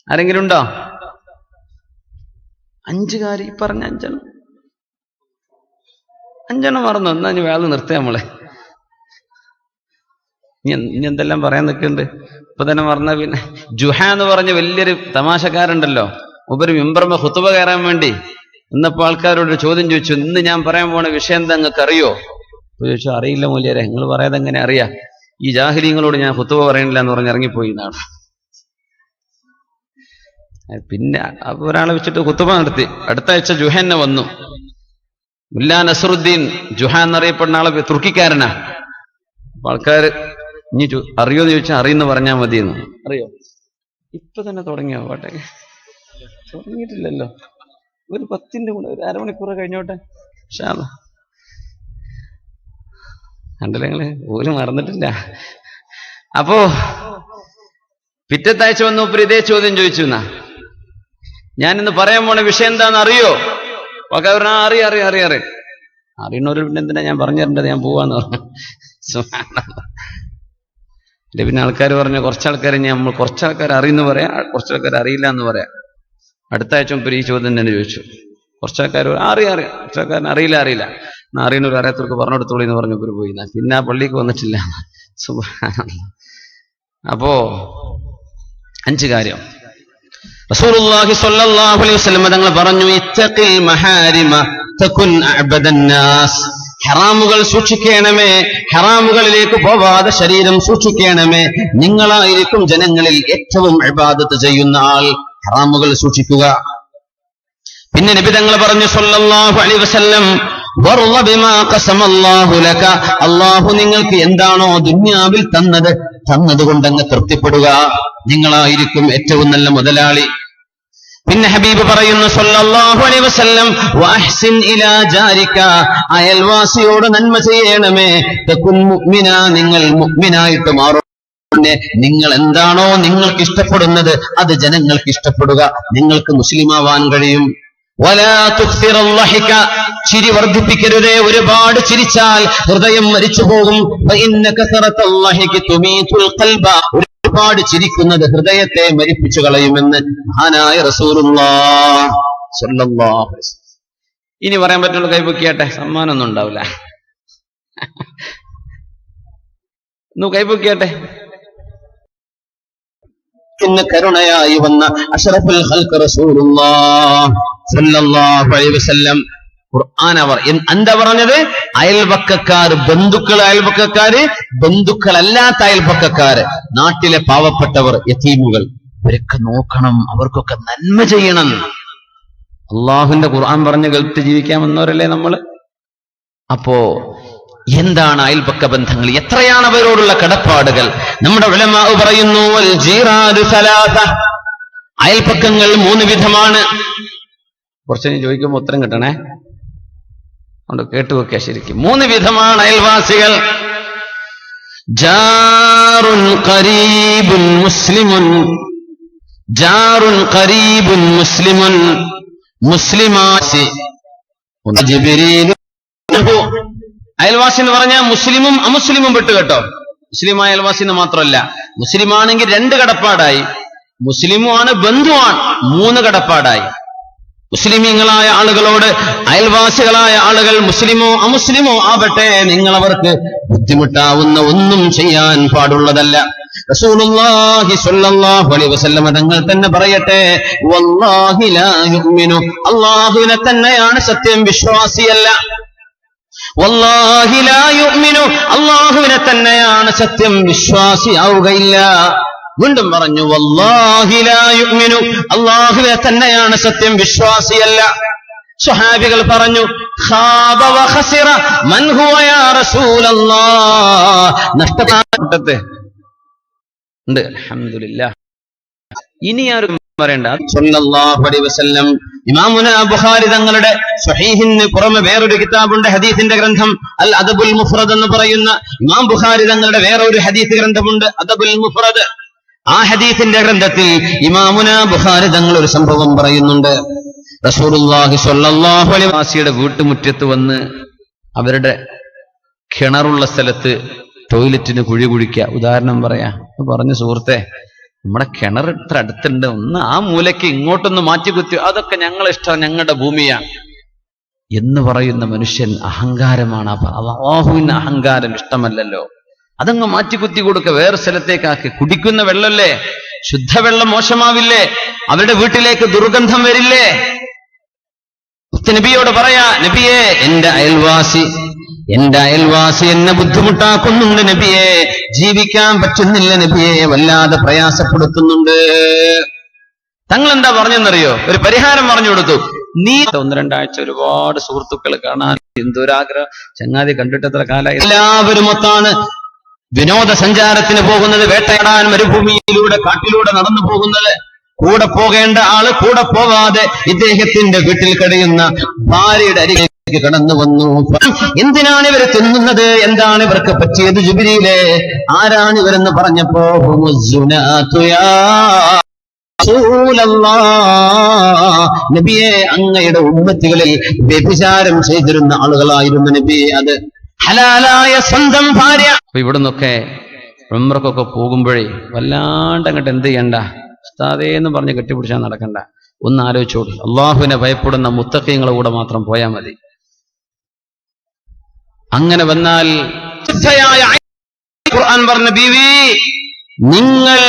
ആരെങ്കിലും ഉണ്ടോ? 5 കാര്യം, ഈ പറഞ്ഞ 5 എണ്ണം മറന്നു. എന്നാ ഇനി വേള നിർത്തുക നമ്മളെ. ഇനി എന്തെല്ലാം പറയാൻ നിൽക്കുന്നുണ്ട്, ഇപ്പൊ തന്നെ മറന്ന. പിന്നെ ജുഹ എന്ന് പറഞ്ഞ വലിയൊരു തമാശക്കാരുണ്ടല്ലോ, ഉപരി മിമ്പർമ ഖുതുബ കയറാൻ വേണ്ടി ഇന്നപ്പോ ആൾക്കാരോട് ചോദ്യം ചോദിച്ചു, ഇന്ന് ഞാൻ പറയാൻ പോണ വിഷയം എന്താ നിങ്ങൾക്ക് അറിയോ? ചോദിച്ചു, അറിയില്ല മൂല്യരെ, നിങ്ങൾ പറയാതെ എങ്ങനെ അറിയാം? ഈ ജാഹിലീങ്ങളോട് ഞാൻ ഖുതുബ പറയണില്ല എന്ന് പറഞ്ഞ് ഇറങ്ങിപ്പോയി എന്നാണ്. പിന്നെ അപ്പൊ ഒരാളെ വെച്ചിട്ട് ഖുതുബ നടത്തി. അടുത്ത ആഴ്ച ജുഹന്നെ വന്നു. മുല്ലാ നസറുദ്ദീൻ ജുഹ എന്നറിയപ്പെടുന്ന ആളെ തുർക്കിക്കാരനാ. അപ്പൊ ആൾക്കാർ ഇനി അറിയോന്ന് ചോദിച്ചാൽ അറിയുന്ന പറഞ്ഞാൽ മതിയെന്ന്. അറിയോ? ഇപ്പൊ തന്നെ തുടങ്ങിയോ പാട്ടൊക്കെ? തുടങ്ങിയിട്ടില്ലല്ലോ. ഒരു 10 മിനിറ്റ് കൂടെ, ഒരു അരമണിക്കൂർ കഴിഞ്ഞോട്ടെ. ഇൻഷാ അല്ലാഹ്. കണ്ടില്ലേ നിങ്ങള്, പോലും മറന്നിട്ടില്ല. അപ്പോ പിറ്റത്താഴ്ച വന്നു ഇതേ ചോദ്യം ചോദിച്ചു. എന്നാ ഞാനിന്ന് പറയാൻ പോണ വിഷയം എന്താണെന്ന് അറിയോ? ഒക്കെ പറഞ്ഞാ അറിയണവര് പിന്നെ എന്തിനാ ഞാൻ പറഞ്ഞു തരേണ്ടത്, ഞാൻ പോവാന്ന് പറഞ്ഞു. പിന്നെ ആൾക്കാർ പറഞ്ഞു കുറച്ചാൾക്കാർ അറിയുന്നു പറയാം, കുറച്ചാൾക്കാർ അറിയില്ല എന്ന് പറയാം. അടുത്ത ആഴ്ച ഈ ചോദ്യം തന്നെ ചോദിച്ചു. കുറച്ചാൾക്കാർ അറിയാം, കുറച്ചാൾക്കാരൻ അറിയില്ല. അറിയുന്നവർ അറിയാത്തവർക്ക് പറഞ്ഞു കൊടുത്തോളൂ എന്ന് പറഞ്ഞു പോയി. പിന്നെ ആ പള്ളിക്ക് വന്നിട്ടില്ല. സുബ്ഹാനല്ലാഹ്. അപ്പോ 5 കാര്യം റസൂലുള്ളാഹി സ്വല്ലല്ലാഹു അലൈഹി വസല്ലം തങ്ങൾ പറഞ്ഞു, ഇത്തഖിൽ മഹാരിമ തകുൻ അഅബദൻ നാസ്. ഹറാമുകൾ സൂക്ഷിക്കണമേ, ഹറാമുകളിലേക്ക് പോവാതെ ശരീരം സൂക്ഷിക്കണമേ, നിങ്ങളായിരിക്കും ജനങ്ങളിൽ ഏറ്റവും ഇബാദത്ത് ചെയ്യുന്ന ആൾ. ഹറാമുകൾ സൂക്ഷിക്കുക. പിന്നെ നബി തങ്ങൾ പറഞ്ഞു സ്വല്ലല്ലാഹു അലൈഹി വസല്ലം, വർള ബിമാ ഖസമല്ലാഹു ലക. അല്ലാഹു നിങ്ങൾക്ക് എന്താണോ ദുനിയാവിൽ തന്നതുകൊണ്ടങ്ങ് തൃപ്തിപ്പെടുക. നിങ്ങളായിരിക്കും ഏറ്റവും നല്ല മുതലാളി. പിന്നെ ഹബീബ് പറയുന്നു സ്വല്ലല്ലാഹു അലൈഹി വസല്ലം, വഅഹ്സിൻ ഇലാ ജാരിക. അയൽവാസിയോട് നന്മ ചെയ്യണമേ. തകുൻ മുഅ്മിന, നിങ്ങൾ മുഅ്മിനായിട്ട് മാറും. നിങ്ങൾ എന്താണോ നിങ്ങൾക്ക് ഇഷ്ടപ്പെടുന്നത് അത് ജനങ്ങൾക്ക് ഇഷ്ടപ്പെടുക. നിങ്ങൾക്ക് മുസ്ലിമാവാൻ കഴിയും. വലാ തുക്സിറൽ ലഹിക. ചിരി വർദ്ധിപ്പിക്കരുതേ. ഒരുപാട് ചിരിച്ചാൽ ഹൃദയം മരിച്ചു പോകും. ഫഇന്ന കസറത്തൽ ലഹികി തുമീതുൽ ഖൽബ. ഒരുപാട് ചിരിക്കുന്നത് ഹൃദയത്തെ മരിപ്പിച്ചു കളയുമെന്ന് മഹാനായ റസൂലുള്ളാഹി സ്വല്ലല്ലാഹു അലൈഹി വസല്ലം. ഇനി പറയാൻ പറ്റുള്ള കൈപൊക്കിയാട്ടെ, സമ്മാനമൊന്നും ഉണ്ടാവില്ല. കൈപൊക്കിയാട്ടെ. ഇന്ന് കരുണയായി വന്ന അഷ്റഫുൽ ഖൽഖ് റസൂലുള്ളാഹി സ്വല്ലല്ലാഹു അലൈഹി വസല്ലം ഖുർആൻ എന്താ പറഞ്ഞത്? അയൽപക്കക്കാർ, അയൽപക്കക്കാര്, ബന്ധുക്കളല്ലാത്ത അയൽപക്കക്കാര്, നാട്ടിലെ പാവപ്പെട്ടവർ, യതീമുകൾ, ഇവരൊക്കെ നോക്കണം, അവർക്കൊക്കെ നന്മ ചെയ്യണം. അള്ളാഹുവിന്റെ ഖുർആൻ പറഞ്ഞ് കേട്ട് ജീവിക്കാമെന്നവരല്ലേ നമ്മള്. അപ്പോ എന്താണ് അയൽപക്ക ബന്ധങ്ങൾ? എത്രയാണ് അവരോടുള്ള കടപ്പാടുകൾ? നമ്മുടെ ഉലമാ പറയുന്നു, വൽ ജീറാദു സലാസ. അയൽപക്കങ്ങൾ 3 വിധമാണ്. കുറച്ച് ചോദിക്കുമ്പോൾ ഉത്തരം കിട്ടണേ, അതുകൊണ്ട് കേട്ടുവെക്കുക ശരിക്കും. 3 വിധമാണ് അയൽവാസികൾ. ജാറുൻ ഖരീബുൻ മുസ്ലിമുൻ. ജാറുൻ ഖരീബുൻ മുസ്ലിമുൻ. മുസ്ലിമാസി ജിബ്രീൽ. അയൽവാസി എന്ന് പറഞ്ഞാൽ മുസ്ലിമും അമുസ്ലിമും പെട്ടു കേട്ടോ. മുസ്ലിമായ അയൽവാസി എന്ന് മാത്രമല്ല, മുസ്ലിമാണെങ്കിൽ 2 കടപ്പാടായി, മുസ്ലിമുമാണ് ബന്ധുവാണ് 3 കടപ്പാടായി. മുസ്ലിമീങ്ങളായ ആളുകളോട് അയൽവാസികളായ ആളുകൾ മുസ്ലിമോ അമുസ്ലിമോ ആവട്ടെ, നിങ്ങളവർക്ക് ബുദ്ധിമുട്ടാവുന്ന ഒന്നും ചെയ്യാൻ പാടുള്ളതല്ല. റസൂലുള്ളാഹി സ്വല്ലല്ലാഹു അലൈഹി വസല്ലം തങ്ങൾ തന്നെ പറയട്ടെ, വല്ലാഹി ലാ യുഅ്മിനു. അല്ലാഹുവിനെ തന്നെയാണ് സത്യം, വിശ്വാസിയല്ല. വല്ലാഹി ലാ യുഅ്മിനു. അല്ലാഹുവിനെ തന്നെയാണ് സത്യം, വിശ്വാസിയാവുകയില്ല. വീണ്ടും പറഞ്ഞു, വല്ലാഹി ലാ യുഅ്മിനു. അല്ലാഹുവിനെ തന്നെയാണ് സത്യം, വിശ്വാസിയല്ല. സ്വഹാബികൾ പറഞ്ഞു, ഖാബ വ ഖസിറ മൻ ഹുവ യാ റസൂലല്ലാഹ്. നഷ്ടപ്പെട്ടെ ഉണ്ട്, അൽഹംദുലില്ലാഹ്. ഇനി ആരും പറയണ്ട. സ്വല്ലല്ലാഹു അലൈഹി വസല്ലം. ഇമാമുന ബുഖാരി തങ്ങളുടെ സ്വഹീഹിന് പുറമെ വേറൊരു കിതാബുണ്ട്, ഹദീസിന്റെ ഗ്രന്ഥം, അൽ അദബുൽ മുഫ്രദ് എന്ന് പറയുന്ന ഇമാം ബുഖാരി തങ്ങളുടെ വേറൊരു ഹദീസ് ഗ്രന്ഥമുണ്ട്, അദബുൽ മുഫ്രദ്. ആ ഹദീസിന്റെ ഗ്രന്ഥത്തിൽ ഇമാമുന ബുഖാരി തങ്ങൾ ഒരു സംഭവം പറയുന്നുണ്ട്. റസൂലുള്ളാഹി സ്വല്ലല്ലാഹു അലൈഹി വസല്ലം വീട്ടുമുറ്റത്ത് വന്ന് അവരുടെ കിണറുള്ള സ്ഥലത്ത് ടോയ്ലറ്റിന് കുഴി കുഴിക്കുക. ഉദാഹരണം പറയാ, പറഞ്ഞു സുഹൃത്തെ, നമ്മുടെ കിണർ ഇത്ര അടുത്തുണ്ട്, ഒന്ന് ആ മൂലയ്ക്ക് ഇങ്ങോട്ടൊന്ന് മാറ്റിക്കുത്തി, അതൊക്കെ ഞങ്ങളെ ഇഷ്ടം, ഞങ്ങളുടെ ഭൂമിയാണ് എന്ന് പറയുന്ന മനുഷ്യൻ അഹങ്കാരമാണ്. അല്ലാഹുവിന് അഹങ്കാരം ഇഷ്ടമല്ലല്ലോ. അതങ്ങ് മാറ്റിക്കുത്തി കൊടുക്കുക, വേറെ സ്ഥലത്തേക്കാക്കി. കുടിക്കുന്ന വെള്ളമല്ലേ, ശുദ്ധവെള്ളം മോശമാവില്ലേ? അവരുടെ വീട്ടിലേക്ക് ദുർഗന്ധം വരില്ലേ? നബിയോട് പറയാ, നബിയെ, എന്റെ അയൽവാസി എന്നെ ബുദ്ധിമുട്ടാക്കുന്നുണ്ട് നബിയെ, ജീവിക്കാൻ പറ്റുന്നില്ല നബിയെ, വല്ലാതെ പ്രയാസപ്പെടുത്തുന്നുണ്ട്. തങ്ങൾ എന്താ പറഞ്ഞെന്നറിയോ? ഒരു പരിഹാരം പറഞ്ഞു കൊടുത്തു. നീ 1-2 ആഴ്ച ഒരുപാട് സുഹൃത്തുക്കൾ കാണാൻ എന്തൊരാഗ്രഹം, ചങ്ങാതി കണ്ടിട്ട് എത്ര കാലമായി. എല്ലാവരും ഒത്താണ് വിനോദസഞ്ചാരത്തിന് പോകുന്നത്, വേട്ടയാടാൻ മരുഭൂമിയിലൂടെ കാട്ടിലൂടെ നടന്നു പോകുന്നത്. കൂടെ പോകേണ്ട ആള് കൂടെ പോവാതെ ഇദ്ദേഹത്തിന്റെ വീട്ടിൽ കഴിയുന്ന ഭാര്യയുടെ അരികെ കടന്നു വന്നു. എന്തിനാണ് ഇവർ തിന്നുന്നത്, എന്താണ് ഇവർക്ക് പറ്റിയത് ജിബ്രീലേ, ആരാണ് ഇവരെന്ന് പറഞ്ഞപ്പോ നബിയെ, അങ്ങയുടെ ഉമ്മത്തികളിൽ വ്യഭിചാരം ചെയ്തിരുന്ന ആളുകളായിരുന്നു നബിയെ, അത് ഹലാലായ സ്വന്തം ഭാര്യ. അപ്പൊ ഇവിടുന്നൊക്കെ ഉംറക്കൊക്കെ പോകുമ്പോഴേ വല്ലാണ്ട് അങ്ങോട്ട് എന്ത് ചെയ്യണ്ട, ഉസ്താദേന്ന് പറഞ്ഞ് കെട്ടിപ്പിടിച്ചാൽ നടക്കണ്ട. ഒന്ന് ആലോചിച്ചോളൂ, അള്ളാഹുവിനെ ഭയപ്പെടുന്ന മുത്തഖീങ്ങളുടെ കൂടെ മാത്രം പോയാൽ മതി. അങ്ങനെ വന്നാൽ ഖുർആൻ പറഞ്ഞ ബീവി, നിങ്ങൾ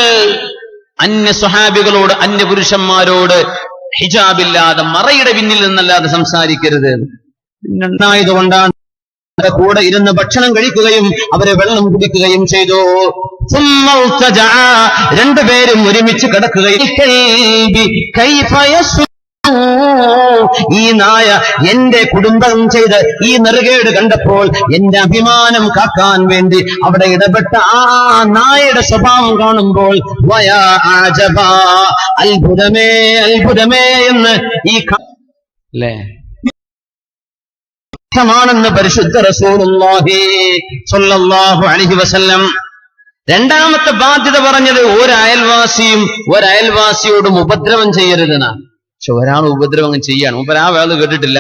അന്യ സ്വഹാബികളോട്, അന്യ പുരുഷന്മാരോട് ഹിജാബില്ലാതെ, മറയുടെ പിന്നിൽ നിന്നല്ലാതെ സംസാരിക്കരുത്. പിന്നുണ്ടായതുകൊണ്ടാണ് കൂടെ ഇരുന്ന് ഭക്ഷണം കഴിക്കുകയും അവരെ വെള്ളം കുടിക്കുകയും ചെയ്തു. രണ്ടുപേരും ഒരുമിച്ച് കിടക്കുകയും, ഈ നായ എന്റെ കുടുംബം ചെയ്ത് ഈ നെറുകേട് കണ്ടപ്പോൾ എന്റെ അഭിമാനം കാക്കാൻ വേണ്ടി അവിടെ ഇടപെട്ട ആ നായയുടെ സ്വഭാവം കാണുമ്പോൾ അത്ഭുതമേ അത്ഭുതമേ എന്ന് ഈ അല്ലേ ാണെന്ന് പരിശുദ്ധ റസൂലുള്ളാഹി സ്വല്ലല്ലാഹു അലൈഹി വസല്ലം. രണ്ടാമത്തെ ബാധ്യത പറഞ്ഞത് ഒരയൽവാസിയോടും ഉപദ്രവം ചെയ്യരുതെന്നാണ്. പക്ഷെ ഒരാൾ ഉപദ്രവം ചെയ്യാണ്, മുമ്പ് ആ വേള കേട്ടിട്ടില്ല.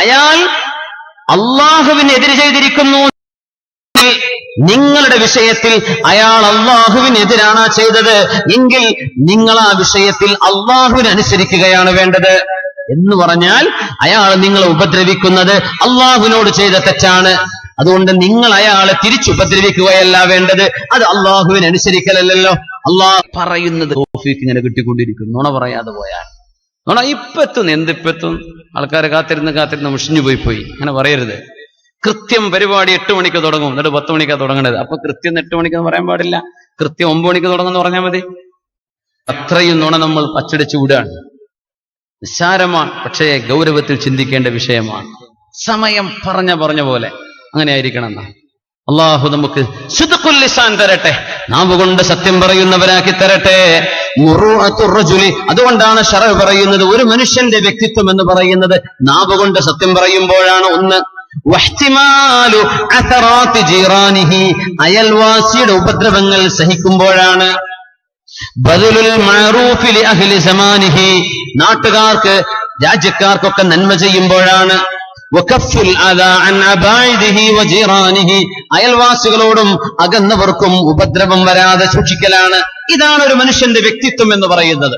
അയാൾ അള്ളാഹുവിനെതിരെ ചെയ്തിരിക്കുന്നു, നിങ്ങളുടെ വിഷയത്തിൽ അയാൾ അള്ളാഹുവിനെതിരാണ് ചെയ്തത് എങ്കിൽ നിങ്ങൾ ആ വിഷയത്തിൽ അള്ളാഹുവിനനുസരിക്കുകയാണ് വേണ്ടത്. എന്ന് പറഞ്ഞാൽ അയാൾ നിങ്ങളെ ഉപദ്രവിക്കുന്നത് അള്ളാഹുവിനോട് ചെയ്ത തെറ്റാണ്. അതുകൊണ്ട് നിങ്ങൾ അയാളെ തിരിച്ചുപദ്രവിക്കുകയല്ല വേണ്ടത്, അത് അള്ളാഹുവിനനുസരിക്കലല്ലോ. അള്ളാഹ് പറയുന്നത് ഇങ്ങനെ കിട്ടിക്കൊണ്ടിരിക്കും. നുണ പറയാതെ പോയാൽ നുണ ഇപ്പെത്തുന്നു, എന്തിപ്പെത്തും. ആൾക്കാർ കാത്തിരുന്ന് മുഷിഞ്ഞു പോയി. അങ്ങനെ പറയരുത്. കൃത്യം പരിപാടി 8 മണിക്ക് തുടങ്ങും, എന്നിട്ട് 10 മണിക്കാണ് തുടങ്ങേണ്ടത്. അപ്പൊ കൃത്യം 8 മണിക്കെന്ന് പറയാൻ പാടില്ല, കൃത്യം 9 മണിക്ക് തുടങ്ങുമെന്ന് പറഞ്ഞാൽ മതി. അത്രയും നുണ നമ്മൾ അച്ചടിച്ചു വിടുകയാണ്. നിസ്സാരമാണ്, പക്ഷേ ഗൗരവത്തിൽ ചിന്തിക്കേണ്ട വിഷയമാണ്. സമയം പറഞ്ഞ പോലെ അങ്ങനെ ആയിരിക്കണം എന്നാ. അള്ളാഹു നമുക്ക് സിദ്ഖുൽ ലിസാൻ തരട്ടെ, നാവ് കൊണ്ട് സത്യം പറയുന്നവരാക്കി തരട്ടെ. മുറൂഅത്തുർ റജുലി, അതുകൊണ്ടാണ് ശറഅ് പറയുന്നത് ഒരു മനുഷ്യന്റെ വ്യക്തിത്വം എന്ന് പറയുന്നത് നാവ് കൊണ്ട് സത്യം പറയുമ്പോഴാണ്. ഒന്ന്, വഹ്തിമാലു അഥറാത്തി ജീറാനിഹി, അയൽവാസിയുടെ ഉപദ്രവങ്ങൾ സഹിക്കുമ്പോഴാണ്. ബദലുൽ മഅറൂഫി ലി അഹ്ലി സമാനിഹി, നാട്ടുകാർക്ക് രാജ്യക്കാർക്കൊക്കെ നന്മ ചെയ്യുമ്പോഴാണ്. വകഫുൽ അദാ അൻ അബായിദിഹി വജീറാനിഹി, അയൽവാസികളോടും അകന്നവർക്കും ഉപദ്രവം വരാതെ സൂക്ഷിക്കലാണ്. ഇതാണ് ഒരു മനുഷ്യന്റെ വ്യക്തിത്വം എന്ന് പറയുന്നത്.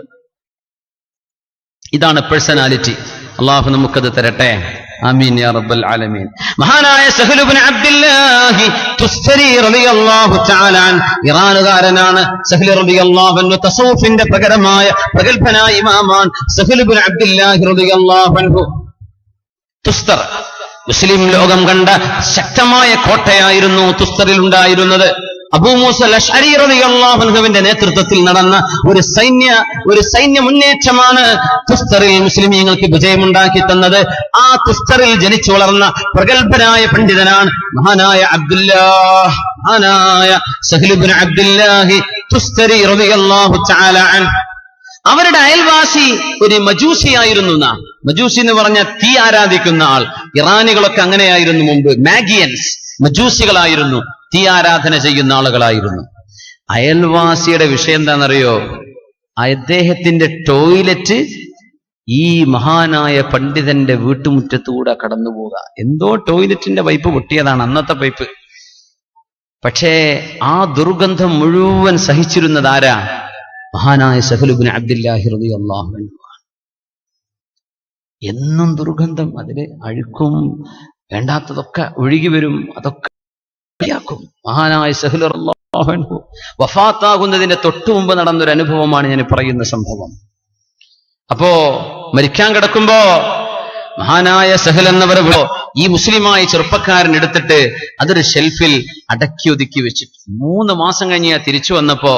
ഇതാണ് പേഴ്സണാലിറ്റി. അള്ളാഹു നമുക്കത് തരട്ടെ. ആമീൻ യാ റബ്ബൽ ആലമീൻ. മഹാനായ സഹൽ ഇബ്നു അബ്ദുല്ലാഹി തുസ്തരി റളിയല്ലാഹു തആല അൻ, ഇറാനുകാരനാണ് സഹൽ റളിയല്ലാഹു അൻഹു. തസൗഫിന്റെ പ്രഗൽഭനായ ഇമാമാണ് സഹൽ ഇബ്നു അബ്ദുല്ലാഹി റളിയല്ലാഹു അൻഹു. തുസ്തർ മുസ്ലിം ലോകം കണ്ട ശക്തമായ കോട്ടയായിരുന്നു തുസ്തറിൽ ഉണ്ടായിരുന്നത്. അബൂ മൂസ അശ്അരി റളിയല്ലാഹു അൻഹുവിന്റെ നേതൃത്വത്തിൽ നടന്ന ഒരു സൈന്യ മുന്നേറ്റമാണ് തുസ്തറിൽ മുസ്ലിമീങ്ങൾക്ക് വിജയമുണ്ടാക്കി തന്നത്. ആ തുസ്തറിൽ ജനിച്ചു വളർന്ന പ്രഗൽഭനായ പണ്ഡിതനാണ് മഹാനായ സഹൽ ഇബ്നു അബ്ദുല്ലാഹി തുസ്തരി റളിയല്ലാഹു തആല അൻഹു. അവരുടെ അയൽവാസി ഒരു മജൂസിയായിരുന്നു. മജൂസി എന്ന് പറഞ്ഞ തീ ആരാധിക്കുന്ന ആൾ. ഇറാനികളൊക്കെ അങ്ങനെയായിരുന്നു മുമ്പ്. മാഗിയൻസ് മജൂസികളായിരുന്നു, തീ ആരാധന ചെയ്യുന്ന ആളുകളായിരുന്നു. അയൽവാസിയുടെ വിഷയം എന്താണെന്നറിയോ? അദ്ദേഹത്തിന്റെ ടോയ്ലറ്റ് ഈ മഹാനായ പണ്ഡിതന്റെ വീട്ടുമുറ്റത്തുകൂടെ കടന്നുപോവുക. എന്തോ ടോയ്ലറ്റിന്റെ പൈപ്പ് പൊട്ടിയതാണ്, അന്നത്തെ പൈപ്പ്. പക്ഷേ ആ ദുർഗന്ധം മുഴുവൻ സഹിച്ചിരുന്നത് ആരാ? മഹാനായ സഹൽ ഇബ്നു അബ്ദുല്ലാഹി റളിയല്ലാഹു അൻഹു. എന്നും ദുർഗന്ധം, അതില് അഴുക്കും വേണ്ടാത്തതൊക്കെ ഒഴുകി വരും, അതൊക്കെ മഹാനായ സഹൽ റളിയല്ലാഹു അൻഹു വഫാത്താകുന്നതിന്റെ തൊട്ടു മുമ്പ് നടന്നൊരു അനുഭവമാണ് ഞാൻ പറയുന്ന സംഭവം. അപ്പോ മരിക്കാൻ കിടക്കുമ്പോ മഹാനായ സഹൽ എന്നവർ ഈ മുസ്ലിമായ ചെറുപ്പക്കാരൻ എടുത്തിട്ട് അതൊരു ഷെൽഫിൽ അടക്കി ഒതുക്കി വെച്ചിട്ട് 3 മാസം കഴിഞ്ഞ് തിരിച്ചു വന്നപ്പോ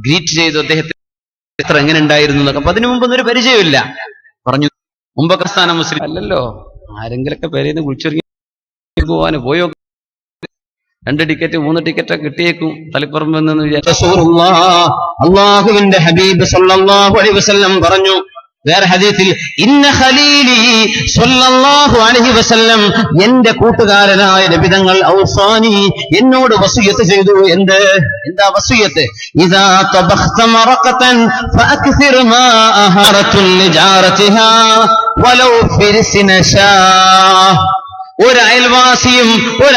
ഗ്രീറ്റ് ചെയ്തു അദ്ദേഹത്തെ. എത്ര എങ്ങനെ ഉണ്ടായിരുന്നു എന്നൊക്കെ. അപ്പൊ അതിനു മുമ്പൊന്നും ഒരു പരിചയമില്ല. പറഞ്ഞു, മുമ്പൊക്കെ സ്ഥാനം മുസ്ലിം അല്ലല്ലോ, ആരെങ്കിലൊക്കെ പേരേന്ന് വിളിച്ചിറങ്ങി പോവാന് പോയോ. 2 ടിക്കറ്റ് 3 ടിക്കറ്റ് കിട്ടിയേക്കും തളിപ്പറമ്പ് എന്ന് വിചാരിച്ചു.
അല്ലാഹുവിന്റെ ഹബീബ് സല്ലല്ലാഹു അലൈഹി വസല്ലം പറഞ്ഞു വേറെ ഹദീസിൽ, ഇന്ന ഖലീലി സല്ലല്ലാഹു അലൈഹി വസല്ലം, എന്റെ കൂട്ടുകാരനായ നബി തങ്ങൾ ഔസാനി, എന്നോട് വസിയത്ത് ചെയ്തു. എന്താ വസിയത്ത്? ഇദാ തബഖത മറഖതൻ ഫഅക്സിർ മാഅഹാ ലിജാറതിഹാ വലൗ ഫിർസിനശാ. ഒരു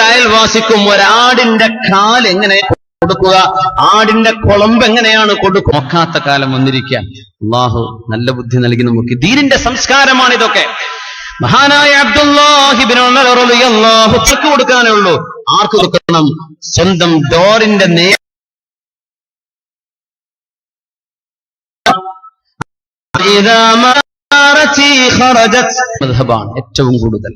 അയൽവാസിക്കും ഒരാടിന്റെ കാൽ എങ്ങനെ കൊടുക്കുക, ആടിന്റെ കുളമ്പ് എങ്ങനെയാണ് കൊടുക്കുക,
നോക്കാത്ത കാലം വന്നിരിക്കുക. അള്ളാഹു നല്ല ബുദ്ധി നൽകി നമുക്ക്. ദീനിന്റെ സംസ്കാരമാണ് ഇതൊക്കെ.
മഹാനായ അബ്ദുല്ലാഹി ഇബ്നു ഉമർ റളിയല്ലാഹു ചെക്ക് കൊടുക്കാനേ ഉള്ളൂ. ആർക്ക് കൊടുക്കണം? സ്വന്തം ഡോറിന്റെ
മദ്ഹബാണ് ഏറ്റവും കൂടുതൽ.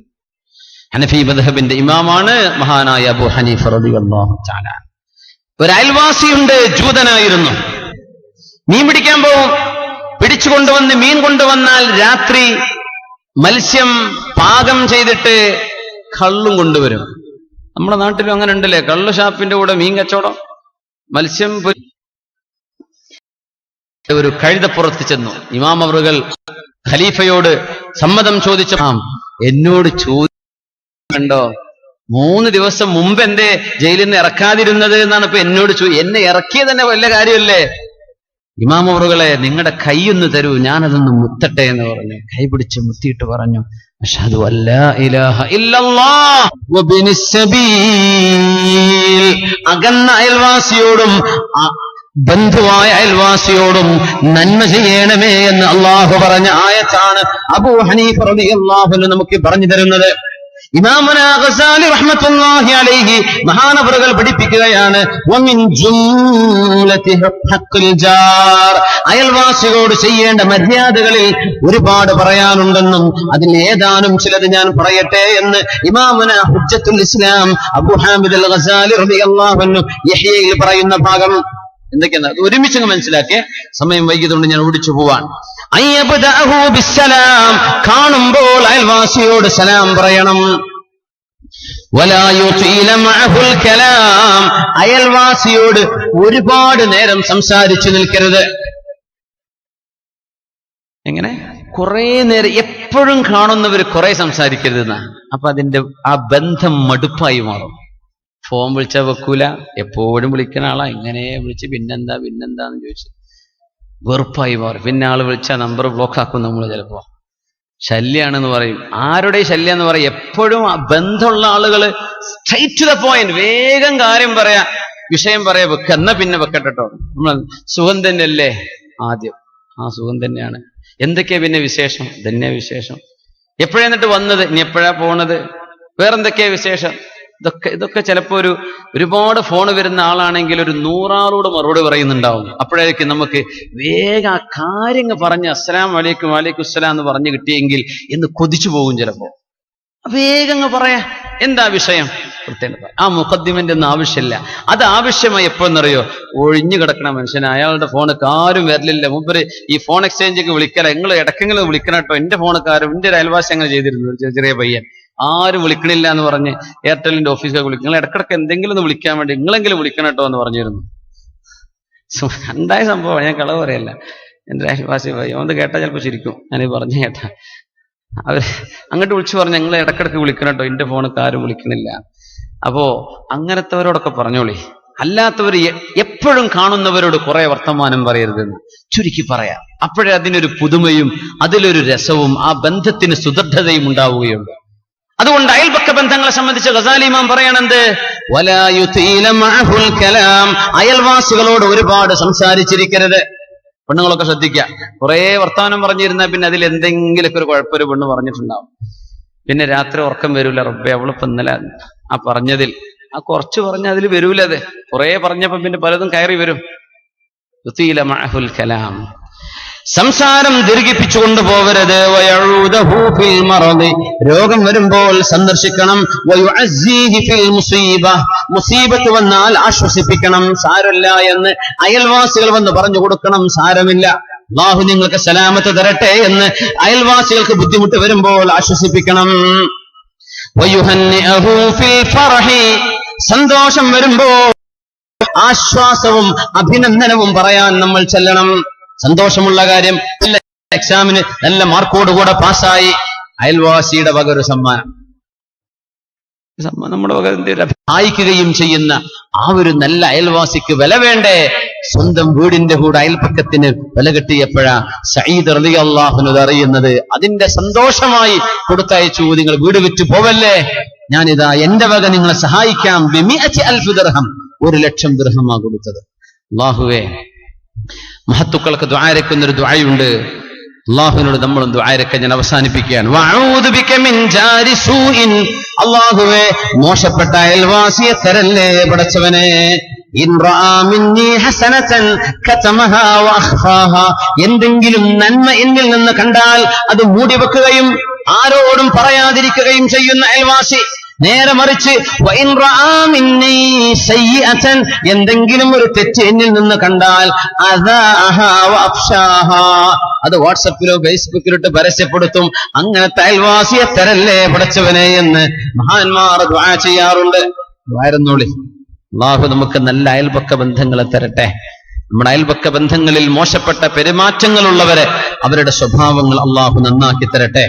ഹനഫി മദ്ഹബിന്റെ ഇമാമാണ് മഹാനായ അബൂ ഹനീഫ റളിയല്ലാഹു തആല.
ഒരു അയൽവാസിയുണ്ട്, ജൂതനായിരുന്നു. മീൻ പിടിക്കാൻ പോവും. പിടിച്ചുകൊണ്ടുവന്ന് മീൻ കൊണ്ടുവന്നാൽ രാത്രി മത്സ്യം പാകം ചെയ്തിട്ട്
കള്ളും കൊണ്ടുവരും. നമ്മുടെ നാട്ടിലും അങ്ങനെ ഉണ്ടല്ലേ, കള്ളു ഷാപ്പിന്റെ കൂടെ മീൻ കച്ചവടം. മത്സ്യം ഒരു കഴുതപ്പുറത്ത് ചെന്നു. ഇമാം അവറുകൾ ഖലീഫയോട് സമ്മതം ചോദിച്ച, എന്നോട് ചോദിക്കണ്ടോ 3 ദിവസം മുമ്പ് എന്തേ ജയിലിൽ നിന്ന് ഇറക്കാതിരുന്നത് എന്നാണ് ഇപ്പൊ എന്നോട് എന്നെ ഇറക്കിയത് തന്നെ വല്ല കാര്യമല്ലേ? ഇമാം അവറുകളെ, നിങ്ങളുടെ കൈയൊന്ന് തരൂ, ഞാനതൊന്ന് മുത്തട്ടെ എന്ന് പറഞ്ഞു. കൈ പിടിച്ച് മുത്തിയിട്ട് പറഞ്ഞു, അഷ്ഹദു അല്ലാ ഇലാഹ ഇല്ലല്ലാഹ് വബിനിസ് സബീൽ. അകന്ന അയൽവാസിയോടും ബന്ധുവായ അയൽവാസിയോടും നന്മ ചെയ്യണമേ എന്ന് അള്ളാഹു പറഞ്ഞ ആയത്താണ് അബൂ ഹനീഫ റളിയല്ലാഹു അൻഹു നമുക്ക് പറഞ്ഞു തരുന്നത്. ഇമാമുനാ ഗസാലി റഹ്മത്തുള്ളാഹി അലൈഹി മഹാനവറുകൾ പഠിപ്പിക്കുകയാണ്, വമിൻ ജുംലതി ഹഖ്ഖുൽ ജാർ, അയൽവാസിയോട് ചെയ്യേണ്ട മര്യാദകളിൽ ഒരുപാട് പറയാനുണ്ടെന്നും അതിൽ ഏതാനും ചിലത് ഞാൻ പറയട്ടെ എന്ന് ഇമാമുനാ ഹുജ്ജത്തുൽ ഇസ്ലാം അബൂ ഹാമിദ് അൽ ഗസാലി റളിയല്ലാഹു അൻഹു യഹ്യയിൽ പറയുന്ന ഭാഗം എന്തൊക്കെയാണ് അത് ഒരുമിച്ച് മനസ്സിലാക്കിയ സമയം വൈകിയതുകൊണ്ട് ഞാൻ ഓടിച്ചു പോവാൻ. അയ്യബ്ദഅഹു ബിസ്സലാം, കാണുമ്പോൾ അയൽവാസിയോട് സലാം പറയണം. വലാ യുതീല മഅഹുൽ കലാം, അയൽവാസിയോട് ഒരുപാട് നേരം സംസാരിച്ചു നിൽക്കരുത്. എങ്ങനെ? കുറെ നേരം എപ്പോഴും കാണുന്നവർ കുറെ സംസാരിക്കരുതെന്നാ. അപ്പൊ അതിന്റെ ആ ബന്ധം മടുപ്പായി മാറും. ഫോൺ വിളിച്ചാൽ വെക്കൂല, എപ്പോഴും വിളിക്കുന്ന ആളാ, ഇങ്ങനെ വിളിച്ച് പിന്നെന്താന്ന് ചോദിച്ചു വെറുപ്പായി മാറും. പിന്നെ ആള് വിളിച്ചാൽ നമ്പർ ബ്ലോക്ക് ആക്കും. നമ്മൾ ചിലപ്പോ ശല്യാണെന്ന് പറയും. ആരുടെ ശല്യം എന്ന് പറയും? എപ്പോഴും ആ ബന്ധമുള്ള ആളുകൾ സ്ട്രൈറ്റ് ടു ദ പോയിന്റ്, വേഗം കാര്യം പറയാ, വിഷയം പറയാ, എന്നാ പിന്നെ വെക്കട്ടോ. നമ്മൾ സുഖം തന്നെയല്ലേ ആദ്യം? ആ സുഖം തന്നെയാണ്. എന്തൊക്കെയാ പിന്നെ വിശേഷം? തന്നെ വിശേഷം. എപ്പോഴാ എന്നിട്ട് വന്നത്? ഇനി എപ്പോഴാ പോണത്? വേറെന്തൊക്കെയാ വിശേഷം? ഇതൊക്കെ ചിലപ്പോ ഒരുപാട് ഫോൺ വരുന്ന ആളാണെങ്കിൽ ഒരു 100 ആളോട് മറുപടി പറയുന്നുണ്ടാവും. അപ്പോഴായിരിക്കും നമുക്ക് വേഗം ആ കാര്യങ്ങൾ പറഞ്ഞ് അസ്സലാമു അലൈക്കും വലൈക്കും അസ്സലാം എന്ന് പറഞ്ഞു കിട്ടിയെങ്കിൽ എന്ന് കൊതിച്ചു പോകും. ചിലപ്പോ വേഗം പറയാ, എന്താ വിഷയം? പ്രത്യേകം ആ മുഖദ്ദിമന്റെ ഒന്നും ആവശ്യമില്ല. അത് ആവശ്യമായി എപ്പോഴെന്നറിയോ? ഒഴിഞ്ഞു കിടക്കണ മനുഷ്യന്, അയാളുടെ ഫോണൊക്കെ ആരും വരലില്ല. മുമ്പ് ഈ ഫോൺ എക്സ്ചേഞ്ചൊക്കെ വിളിക്കല, നിങ്ങൾ ഇടയ്ക്കെങ്കിലും വിളിക്കണം കേട്ടോ. എന്റെ ഫോണക്കാരും എന്റെ ഒരു അയൽവാസി അങ്ങനെ ചെയ്തിരുന്നു. ചെറിയ പയ്യൻ ആരും വിളിക്കണില്ല എന്ന് പറഞ്ഞ് എയർടെലിന്റെ ഓഫീസിലേക്ക് വിളിക്കും. നിങ്ങൾ ഇടക്കിടക്ക് എന്തെങ്കിലും ഒന്ന് വിളിക്കാൻ വേണ്ടി നിങ്ങളെങ്കിലും വിളിക്കണം കേട്ടോ എന്ന് പറഞ്ഞിരുന്നു. ഉണ്ടായ സംഭവം, ഞാൻ കളവ് പറയല്ല. എന്റെ അയൽവാസി ഒന്ന് കേട്ടാ ചിലപ്പോൾ ചിരിക്കും. ഞാനീ പറഞ്ഞു കേട്ടാ. അവര് അങ്ങോട്ട് വിളിച്ചു പറഞ്ഞു, നിങ്ങൾ ഇടക്കിടക്ക് വിളിക്കണം കേട്ടോ, എന്റെ ഫോണൊക്കെ ആരും വിളിക്കണില്ല. അപ്പോ അങ്ങനത്തെവരോടൊക്കെ പറഞ്ഞോളി. അല്ലാത്തവർ എപ്പോഴും കാണുന്നവരോട് കുറെ വർത്തമാനം പറയരുതെന്ന് ചുരുക്കി പറയാം. അപ്പോഴേ അതിനൊരു പുതുമയും അതിലൊരു രസവും ആ ബന്ധത്തിന് സുദൃഢതയും ഉണ്ടാവുകയുള്ളൂ. അതുകൊണ്ട് അയൽപക്ക ബന്ധങ്ങളെ സംബന്ധിച്ച് ഗസാലി ഇമാം പറയണത്, വലാ യുതീല മഅഹുൽ കലാം, അയൽവാസികളോട് ഒരുപാട് സംസാരിച്ചിരിക്കരുത്. പെണ്ണുങ്ങളൊക്കെ ശ്രദ്ധിക്കുക. കുറെ വർത്തമാനം പറഞ്ഞിരുന്നാൽ പിന്നെ അതിൽ എന്തെങ്കിലുമൊക്കെ ഒരു കുഴപ്പമൊരു പെണ്ണ് പറഞ്ഞിട്ടുണ്ടാവും. പിന്നെ രാത്രി ഉറക്കം വരൂല. റബ്ബേ, അവളിപ്പോ ഇന്നലെ ആ പറഞ്ഞതിൽ ആ കുറച്ച് പറഞ്ഞ അതിൽ വരൂല. അത് കുറെ പറഞ്ഞപ്പോ പിന്നെ പലതും കയറി വരും. യുതീല മഅഹുൽ കലാം, സംസാരം ദീർഘിപ്പിച്ചു കൊണ്ടുപോകരുത്. വയഊദഹു ഫിൽ മറദി, രോഗം വരുമ്പോൾ സന്ദർശിക്കണം. വയുഅസ്സിഹി ഫിൽ മുസീബ, മുസീബത്ത് വന്നാൽ ആശ്വസിപ്പിക്കണം. സാരമില്ല എന്ന് അയൽവാസികൾ വന്ന് പറഞ്ഞു കൊടുക്കണം. സാരമില്ല, അല്ലാഹു നിങ്ങൾക്ക് സലാമത്ത് തരട്ടെ എന്ന് അയൽവാസികൾക്ക് ബുദ്ധിമുട്ട് വരുമ്പോൾ ആശ്വസിപ്പിക്കണം. വയുഹന്നിഅഹു ഫിൽ ഫർഹി,
സന്തോഷം വരുമ്പോ ആശ്വാസവും അഭിനന്ദനവും പറയാൻ നമ്മൾ ചെല്ലണം. സന്തോഷമുള്ള കാര്യം, നല്ല എക്സാമിന് നല്ല മാർക്കോടുകൂടെ പാസ്സായി, അയൽവാസിയുടെ വക ഒരു സമ്മാനം, നമ്മുടെ വക സഹായിക്കുകയും ചെയ്യുന്ന ആ ഒരു നല്ല അയൽവാസിക്ക് വില വേണ്ടേ? സ്വന്തം വീടിന്റെ കൂടെ അയൽപ്പക്കത്തിന് വില കിട്ടിയപ്പോഴാ സഈദ് റളിയല്ലാഹു അൻഹു അറിയുന്നത്. അതിന്റെ സന്തോഷമായി കൊടുത്തയച്ചു, നിങ്ങൾ വീട് വിറ്റ് പോവല്ലേ, ഞാനിതാ എന്റെ വക നിങ്ങളെ സഹായിക്കാം. ബിമിഅത്തി ദിർഹം, 1,00,000 ദിർഹമാ കൊടുത്തത്. അല്ലാഹുവേ, മഹത്തുക്കൾക്ക് ദുആരക്കുന്ന ഒരു ദുആയുണ്ട്. അള്ളാഹുവിനോട് നമ്മളും ദുആരക്കാൻ ഞാൻ അവസാനിപ്പിക്കുകയാണ്. വഅഊദു ബിക മിൻ ജാരി സൂഇൻ, അല്ലാഹുവേ മോശപ്പെട്ട അയൽവാസിയെ തരല്ലേ പടച്ചവനെ. ഇൻ റആ മിന്നി ഹസനതൻ കതമഹാ വഅഖ്ഫാഹാ, എന്തെങ്കിലും നന്മ എന്നിൽ നിന്ന് കണ്ടാൽ അത് മൂടി വെക്കുകയും ആരോടും പറയാതിരിക്കുകയും ചെയ്യുന്ന അയൽവാസി. നേരെ മറിച്ച് വഇൻ റആ മിന്നി സയ്യിഅതൻ, എന്തെങ്കിലും ഒരു തെറ്റ് എന്നിൽ നിന്ന് കണ്ടാൽ അദാഹാ വഅഫ്ശാഹാ, അത് വാട്സപ്പിലോ ഫേസ്ബുക്കിലോ ഇട്ട് പരസ്യപ്പെടുത്തും. അങ്ങനത്തെ അയൽവാസിയെ തരല്ലേ പടച്ചവനെ എന്ന് മഹാന്മാർ ദുആ ചെയ്യാറുണ്ട്. ദുആയിരുന്നോളി. അല്ലാഹു നമുക്ക് നല്ല അയൽപക്ക ബന്ധങ്ങളെ തരട്ടെ. നമ്മുടെ അയൽപക്ക ബന്ധങ്ങളിൽ മോശപ്പെട്ട പെരുമാറ്റങ്ങളുള്ളവരെ, അവരുടെ സ്വഭാവങ്ങൾ അല്ലാഹു നന്നാക്കി തരട്ടെ.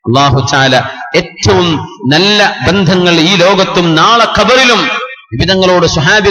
അല്ലാഹു തആല ഏറ്റവും നല്ല ബന്ധങ്ങൾ ഈ ലോകത്തും നാളെ ഖബറിലും വിവിധങ്ങളോട് സ്വഹാബി